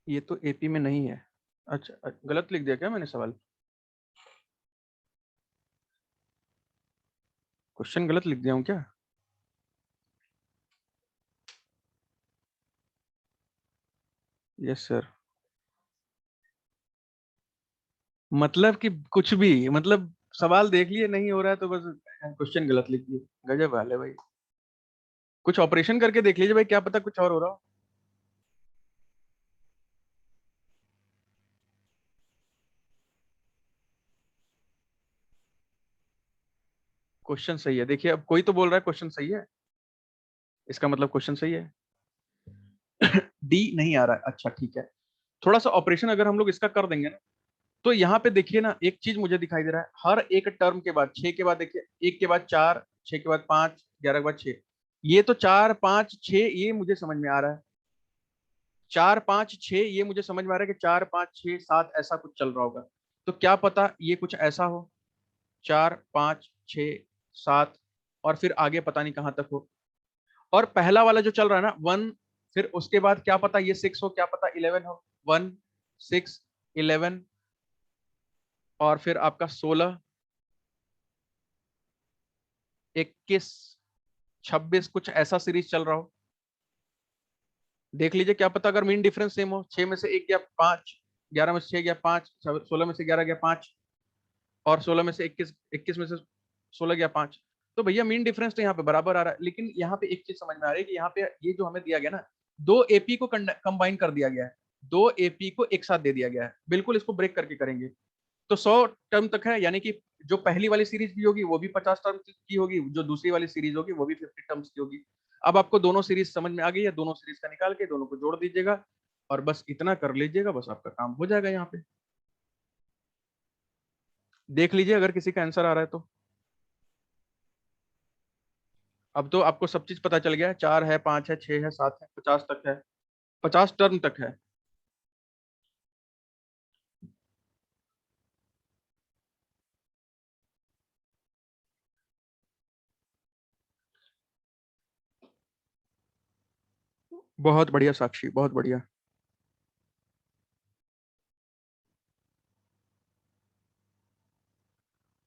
ये तो एपी में नहीं है। अच्छा गलत लिख दिया क्या मैंने सवाल, क्वेश्चन गलत लिख दिया हूँ क्या। Yes sir. मतलब कि कुछ भी, मतलब सवाल देख लिए नहीं हो रहा है तो बस क्वेश्चन गलत लिख दिए, गजब हाल है भाई। कुछ ऑपरेशन करके देख लीजिए भाई, क्या पता कुछ और हो रहा हो। क्वेश्चन सही है, देखिए अब कोई तो बोल रहा है क्वेश्चन सही है, इसका मतलब क्वेश्चन सही है। डी नहीं आ रहा है, अच्छा ठीक है। थोड़ा सा ऑपरेशन अगर हम लोग इसका कर देंगे ना, तो यहाँ पे देखिए ना, एक चीज मुझे दिखाई दे रहा है, हर एक टर्म के बाद 6 के बाद देखिए, 1 के बाद 4, 6 के बाद 5, 11 के बाद 6, ये तो 4 5 6 ये मुझे समझ में आ रहा है। 4 5 6 ये मुझे समझ में आ रहा है कि 4 5 6 7 ऐसा कुछ चल रहा होगा। तो क्या पता ये कुछ ऐसा हो, 4 5 6 7, और फिर आगे पता नहीं कहां तक हो। और पहला वाला जो चल रहा है ना 1, फिर उसके बाद क्या पता ये 6 हो, क्या पता 11 हो, 1 6 11, और फिर आपका 16 21 26 कुछ ऐसा सीरीज चल रहा हो। देख लीजिए, क्या पता अगर मीन डिफरेंस सेम हो, 6 में से 1 गया 5, 11 में से 6 गया 5, 16 में से 11 गया 5, और 16 में से 21, 21 में से 16 गया 5, तो भैया मीन डिफरेंस तो यहाँ पे बराबर आ रहा है। लेकिन यहाँ पे एक चीज समझ में आ रही है कि यहाँ पे ये जो हमें दिया गया ना, दो एपी को कंबाइन कर दिया गया है, दो एपी को एक साथ दे दिया गया है। बिल्कुल इसको ब्रेक करके करेंगे तो 100 टर्म तक है, यानी कि जो पहली वाली सीरीज की होगी वो भी 50 टर्म की होगी, जो दूसरी वाली सीरीज होगी वो भी 50 टर्म्स की होगी। अब आपको दोनों सीरीज समझ में आ गई है, दोनों सीरीज का निकाल के दोनों को जोड़ दीजिएगा और बस इतना कर लीजिएगा, बस आपका काम हो जाएगा। यहाँ पे देख लीजिए अगर किसी का आंसर आ रहा है तो। अब तो आपको सब चीज पता चल गया है, 4 है 5 है 6 है 7 है 50 तक है, 50 टर्म तक है। बहुत बढ़िया साक्षी, बहुत बढ़िया।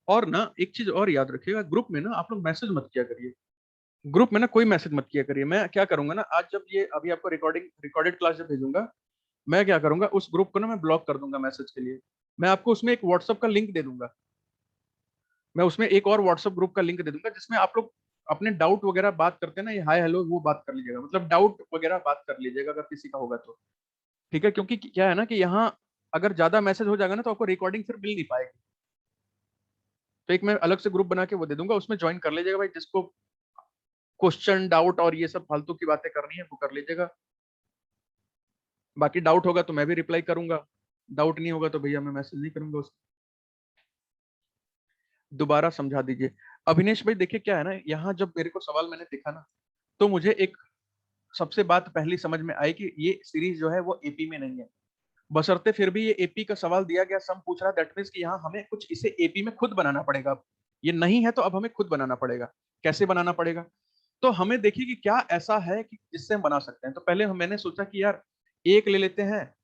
और ना एक चीज और याद रखिएगा, ग्रुप में ना आप लोग मैसेज मत किया करिए, ग्रुप में ना कोई मैसेज मत किया करिए। मैं क्या करूंगा ना, आज जब ये अभी आपको रिकॉर्डेड क्लास जब भेजूंगा, मैं क्या करूंगा उस ग्रुप को ना मैं ब्लॉक कर दूंगा मैसेज के लिए। मैं आपको उसमें एक व्हाट्सअप का लिंक दे दूंगा, मैं उसमें एक और व्हाट्सअप ग्रुप का लिंक दे दूंगा जिसमें आप लोग अपने डाउट वगैरह बात करते हैं ना, ये हाय हेलो वो बात कर लीजिएगा, मतलब डाउट वगैरह बात कर लीजिएगा अगर किसी का होगा तो। ठीक है, क्योंकि क्या है ना कि यहाँ अगर ज्यादा मैसेज हो जाएगा ना तो आपको रिकॉर्डिंग फिर मिल नहीं पाएगी। तो एक मैं अलग से ग्रुप बना के वो दे दूंगा, उसमें ज्वाइन कर लीजिएगा भाई, जिसको क्वेश्चन डाउट और ये सब फालतू की बातें करनी है वो कर लीजिएगा। बाकी डाउट होगा तो मैं भी रिप्लाई करूंगा, डाउट नहीं होगा तो भैया मैं मैसेज नहीं करूंगा उसको। दोबारा समझा दीजिए। अभिनेश भाई देखिए क्या है ना, यहाँ जब मेरे को सवाल मैंने देखा ना, तो मुझे एक सबसे बात पहली समझ में आई कि ये सीरीज जो है वो एपी में नहीं है। बशर्ते फिर भी ये एपी का सवाल दिया गया, सम पूछ रहा, दैट मीन्स कि यहाँ हमें कुछ इसे एपी में खुद बनाना पड़ेगा। अब ये नहीं है तो अब हमें खुद बनाना पड़ेगा। कैसे बनाना पड़ेगा? तो हमें देखिए कि क्या ऐसा है कि जिससे हम बना सकते हैं। तो पहले मैंने सोचा कि यार एक ले लेते हैं,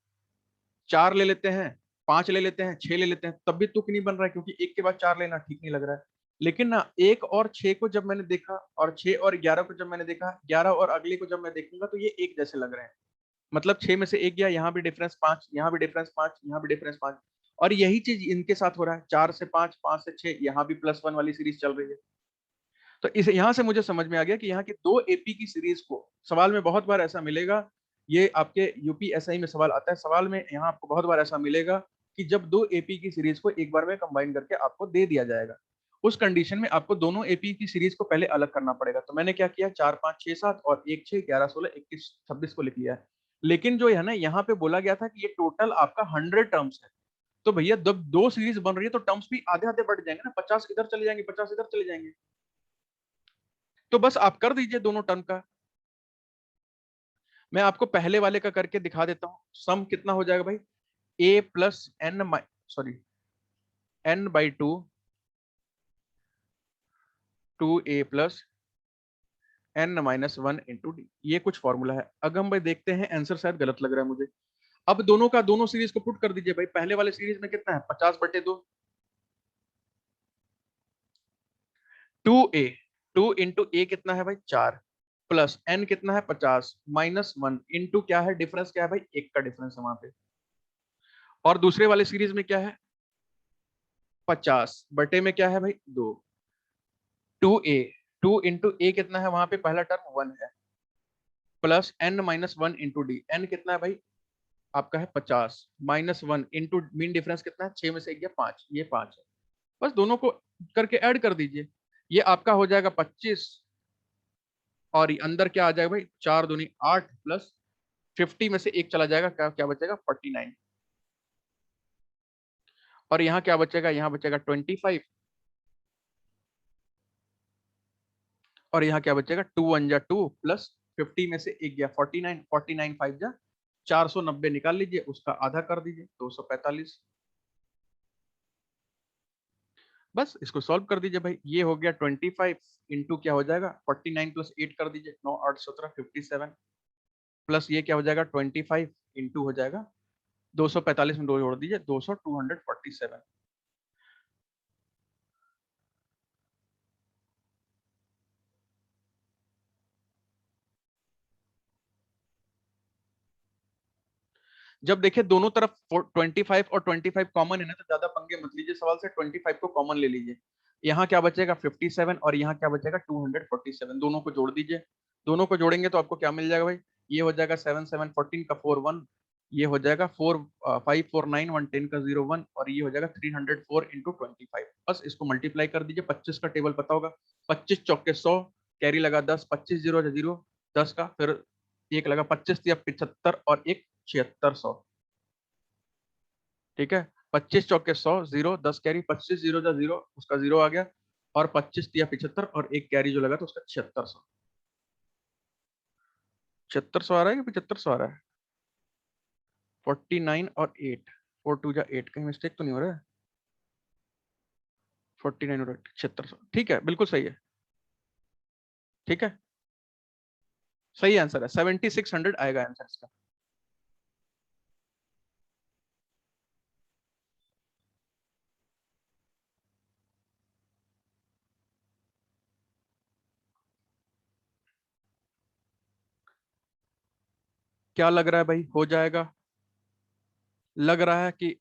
4 ले लेते हैं, 5 ले लेते हैं, 6 ले लेते हैं, तब भी तुक नहीं बन रहा है, क्योंकि एक के बाद 4 लेना ठीक नहीं लग रहा है। लेकिन ना एक और 6 को जब मैंने देखा, और 6 और 11 को जब मैंने देखा, 11 और अगले को जब मैं देखूंगा तो ये एक जैसे लग रहे हैं। मतलब 6 में से एक गया, यहाँ भी डिफरेंस 5, यहाँ भी डिफरेंस 5, यहाँ भी डिफरेंस 5। और यही चीज इनके साथ हो रहा है, 4 से 5, 5 से 6, यहाँ भी +1 वाली सीरीज चल रही है। तो इस यहाँ से मुझे समझ में आ गया कि यहाँ की दो एपी की सीरीज को सवाल में बहुत बार ऐसा मिलेगा। ये आपके यूपीएसआई में सवाल आता है, सवाल में यहाँ आपको बहुत बार ऐसा मिलेगा कि जब दो एपी की सीरीज को एक बार में कंबाइन करके आपको दे दिया जाएगा, उस कंडीशन में आपको दोनों एपी की सीरीज को पहले अलग करना पड़ेगा। तो मैंने क्या किया, 4 5 6 7 और 1 6 11 16 21 26 को लिख लिया है। लेकिन जो है ना यहाँ पे बोला गया था कि ये टोटल आपका 100 टर्म्स है। तो भैया जब दो सीरीज बन रही है तो टर्म्स भी आधे आधे बढ़ जाएंगे ना, 50 इधर चले जाएंगे 50 इधर चले जाएंगे। तो बस आप कर दीजिए दोनों टर्म का। मैं आपको पहले वाले का करके दिखा देता हूं। सम कितना हो जाएगा भाई, a plus n, sorry n/2 2a plus n-1 into d, ये कुछ फॉर्मूला है। अगर हम भाई देखते हैं, आंसर शायद गलत लग रहा है मुझे। अब दोनों का दोनों सीरीज को पुट कर दीजिए भाई। पहले वाले सीरीज में कितना है, 50/2, 2a, 2 इंटू ए कितना है भाई 4, प्लस n कितना है 50, -1 इंटू क्या है डिफरेंस, क्या है भाई एक का डिफरेंस है वहां पे। और दूसरे वाले सीरीज में क्या है, 50/में क्या है भाई 2, 2a, 2 इंटू ए कितना है वहां पे, पहला टर्म 1 है, plus n-1 into d, n कितना है भाई आपका है 50, -1 इंटू मीन डिफरेंस कितना है, 6 में से 1 गया 5, ये 5 है। बस दोनों को करके ऐड कर दीजिए, ये आपका हो जाएगा 25। और अंदर क्या आ जाएगा भाई, 4 दूनी 8 प्लस 50 में से एक चला जाएगा, क्या क्या बचेगा 49। और यहाँ क्या बचेगा, यहाँ बचेगा 25। और यहाँ क्या बचेगा 2 1 जा 2 प्लस 50 में से एक गया 49, 49 5 जा 490 निकाल लीजिए, उसका आधा कर दीजिए 245। बस इसको सॉल्व कर दीजिए भाई, ये हो गया 25 इंटू क्या हो जाएगा 49 प्लस 8 कर दीजिए 9 8 17 57 प्लस ये क्या हो जाएगा 25 इंटू हो जाएगा 245 में 2 जोड़ दीजिए 200 247। जब देखिए दोनों तरफ 25 और 25 कॉमन है ना, तो ज्यादा पंगे मत लीजिए सवाल से, 25 को कॉमन ले लीजिए। यहाँ क्या बचेगा 57 और यहाँ क्या बचेगा 247, दोनों को जोड़ दीजिए। दोनों को जोड़ेंगे तो आपको क्या मिल जाएगा भाई, ये हो जाएगा 7 7 14 का 4 1, ये हो जाएगा 4 5 4 9 1 10 का 0 1, और ये हो जाएगा 304 इंटू 25। बस इसको मल्टीप्लाई कर दीजिए, 25 का टेबल पता होगा, 25 चौके 100, कैरी लगा 10, 25 0 0 10 का, फिर एक लगा 25 या 75 और एक 7600। ठीक है, 25 चौके 100 जीरो 10 कैरी, 25 0 जा 0 उसका 0 आ गया, और 25 या 75 और एक कैरी जो लगा तो उसका 7600। 7600 आ रहा है कि 7500 आ रहा है? 49 और 8, 4 2 जा 8, कहीं मिस्टेक तो नहीं हो रहा है? 49 और 8 7600, ठीक है बिल्कुल सही है। ठीक है, सही आंसर है, 7600 आएगा आंसर इसका। क्या लग रहा है भाई, हो जाएगा? लग रहा है कि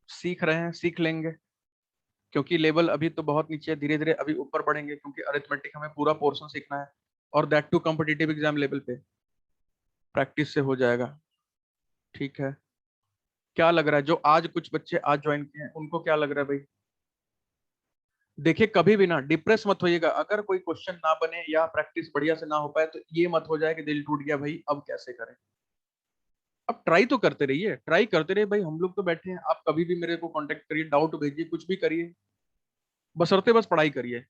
सीख रहे हैं, सीख लेंगे, क्योंकि लेवल अभी तो बहुत नीचे है, धीरे धीरे अभी ऊपर बढ़ेंगे, क्योंकि अरिथमेटिक हमें पूरा पोर्शन सीखना है, और that to competitive exam level पे, प्रैक्टिस से हो जाएगा। ठीक है, क्या लग रहा है जो आज कुछ बच्चे आज ज्वाइन किए हैं उनको क्या लग रहा है भाई? देखिए कभी भी ना डिप्रेस मत होइएगा, अगर कोई क्वेश्चन ना बने या प्रैक्टिस बढ़िया से ना हो पाए तो ये मत हो जाए कि दिल टूट गया भाई अब कैसे करें। अब ट्राई तो करते रहिए, ट्राई करते रहिए भाई, हम लोग तो बैठे हैं, आप कभी भी मेरे को कांटेक्ट करिए, डाउट भेजिए, कुछ भी करिए, बशर्ते बस पढ़ाई करिए।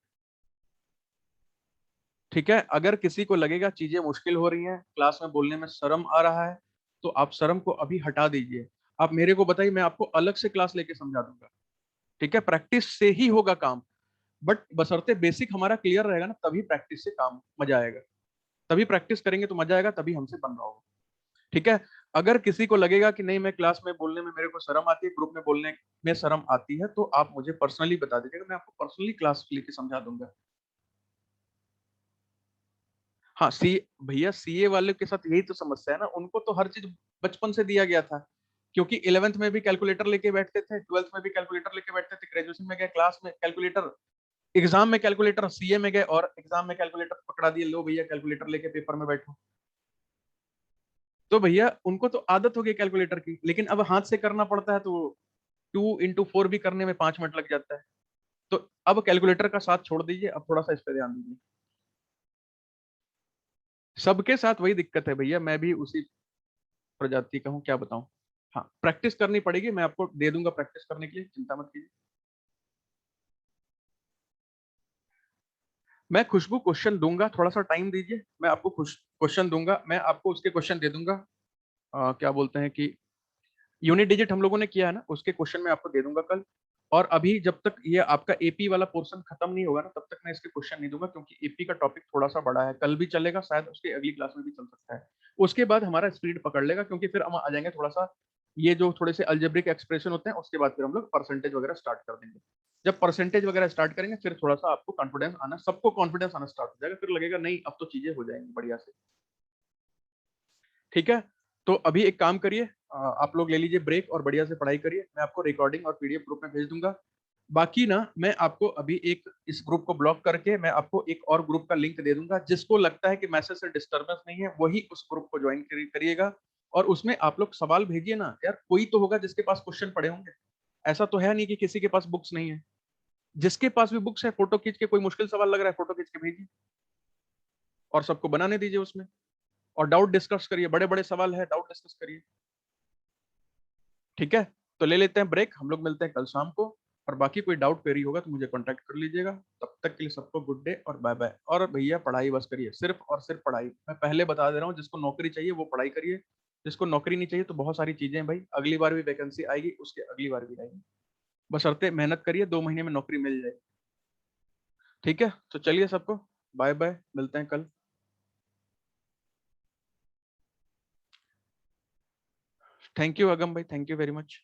ठीक है, अगर किसी को लगेगा चीजें मुश्किल हो रही हैं, क्लास में बोलने में शर्म आ रहा है, तो आप शर्म को अभी हटा दीजिए, आप मेरे को बताइए, मैं आपको अलग से क्लास लेके समझा दूंगा। ठीक है, प्रैक्टिस से ही होगा काम, बट बशर्ते बेसिक हमारा क्लियर रहेगा ना, तभी प्रैक्टिस से काम मजा आएगा, तभी प्रैक्टिस करेंगे तो मजा आएगा, तभी हमसे बन रहा होगा। ठीक है, अगर किसी को लगेगा कि नहीं मैं क्लास में बोलने में मेरे को शर्म आती है, ग्रुप में बोलने में शर्म आती है, तो आप मुझे पर्सनली बता दीजिएगा, मैं आपको पर्सनली क्लास लेके समझा दूंगा। हाँ सी, भैया सीए वाले के साथ यही तो समस्या है ना, उनको तो हर चीज बचपन से दिया गया था, क्योंकि 11th में भी कैलकुलेटर लेके बैठते थे, 12th में भी कैलकुलेटर लेके बैठते थे, ग्रेजुएशन में गए क्लास में कैलकुलेटर, एग्जाम में कैलकुलेटर, सीए में गए और एग्जाम में कैलकुलेटर पकड़ा दिए, लो भैया कैलकुलेटर लेके पेपर में बैठो। तो भैया उनको तो आदत हो गई कैलकुलेटर की, लेकिन अब हाथ से करना पड़ता है, तो 2 into 4 भी करने में 5 मिनट लग जाता है। तो अब कैलकुलेटर का साथ छोड़ दीजिए, अब थोड़ा सा इस पर ध्यान दीजिए। सबके साथ वही दिक्कत है भैया, मैं भी उसी प्रजाति का हूँ, क्या बताऊं। हाँ प्रैक्टिस करनी पड़ेगी, मैं आपको दे दूंगा प्रैक्टिस करने के लिए, चिंता मत कीजिए। मैं खुशबू क्वेश्चन दूंगा, थोड़ा सा टाइम दीजिए, मैं आपको खुश क्वेश्चन दूंगा, मैं आपको उसके क्वेश्चन दे दूंगा। क्या बोलते हैं कि यूनिट डिजिट हम लोगों ने किया है ना, उसके क्वेश्चन मैं आपको दे दूंगा कल। और अभी जब तक ये आपका एपी वाला पोर्शन खत्म नहीं होगा ना, तब तक मैं इसके क्वेश्चन नहीं दूंगा, क्योंकि एपी का टॉपिक थोड़ा सा बड़ा है, कल भी चलेगा शायद, उसके अगली क्लास में भी चल सकता है। उसके बाद हमारा स्पीड पकड़ लेगा, क्योंकि फिर हम आ जाएंगे थोड़ा सा, ये जो थोड़े से अलजेब्रिक एक्सप्रेशन होते हैं, उसके बाद फिर हम लोग परसेंटेज वगैरह स्टार्ट कर देंगे। जब परसेंटेज वगैरह स्टार्ट करेंगे फिर थोड़ा सा आपको कॉन्फिडेंस आना, सबको कॉन्फिडेंस आना स्टार्ट हो जाएगा, फिर लगेगा नहीं अब तो चीजें हो जाएंगी बढ़िया से। ठीक है, तो अभी एक काम करिए, आप लोग ले लीजिए ब्रेक और बढ़िया से पढ़ाई करिए, मैं आपको रिकॉर्डिंग और पीडीएफ ग्रुप में भेज दूंगा। बाकी ना मैं आपको अभी एक इस ग्रुप को ब्लॉक करके मैं आपको एक और ग्रुप का लिंक दे दूंगा, जिसको लगता है कि मैसेज से डिस्टर्बेंस नहीं है वही उस ग्रुप को ज्वाइन करिएगा। और उसमें आप लोग सवाल भेजिए ना यार, कोई तो होगा जिसके पास क्वेश्चन पड़े होंगे, ऐसा तो है नहीं कि किसी के पास बुक्स नहीं है। जिसके पास भी बुक्स है फोटो खींच के, कोई मुश्किल सवाल लग रहा है फोटो खींच के भेजिए, और सबको बनाने दीजिए उसमें। और डाउट डिस्कस करिए, बड़े बड़े सवाल है, डाउट डिस्कस करिए। ठीक है, तो ले लेते हैं ब्रेक, हम लोग मिलते हैं कल शाम को। और बाकी कोई डाउट क्वेरी होगा तो मुझे कांटेक्ट कर लीजिएगा। तब तक के लिए सबको गुड डे और बाय बाय। और भैया पढ़ाई बस करिए, सिर्फ और सिर्फ पढ़ाई। मैं पहले बता दे रहा हूँ, जिसको नौकरी चाहिए वो पढ़ाई करिए, जिसको नौकरी नहीं चाहिए तो बहुत सारी चीजें हैं भाई, अगली बार भी वैकेंसी आएगी, उसके अगली बार भी आएगी। बशर्ते मेहनत करिए, 2 महीने में नौकरी मिल जाएगी। ठीक है, तो चलिए सबको बाय बाय, मिलते हैं कल। थैंक यू अगम भाई, थैंक यू वेरी मच।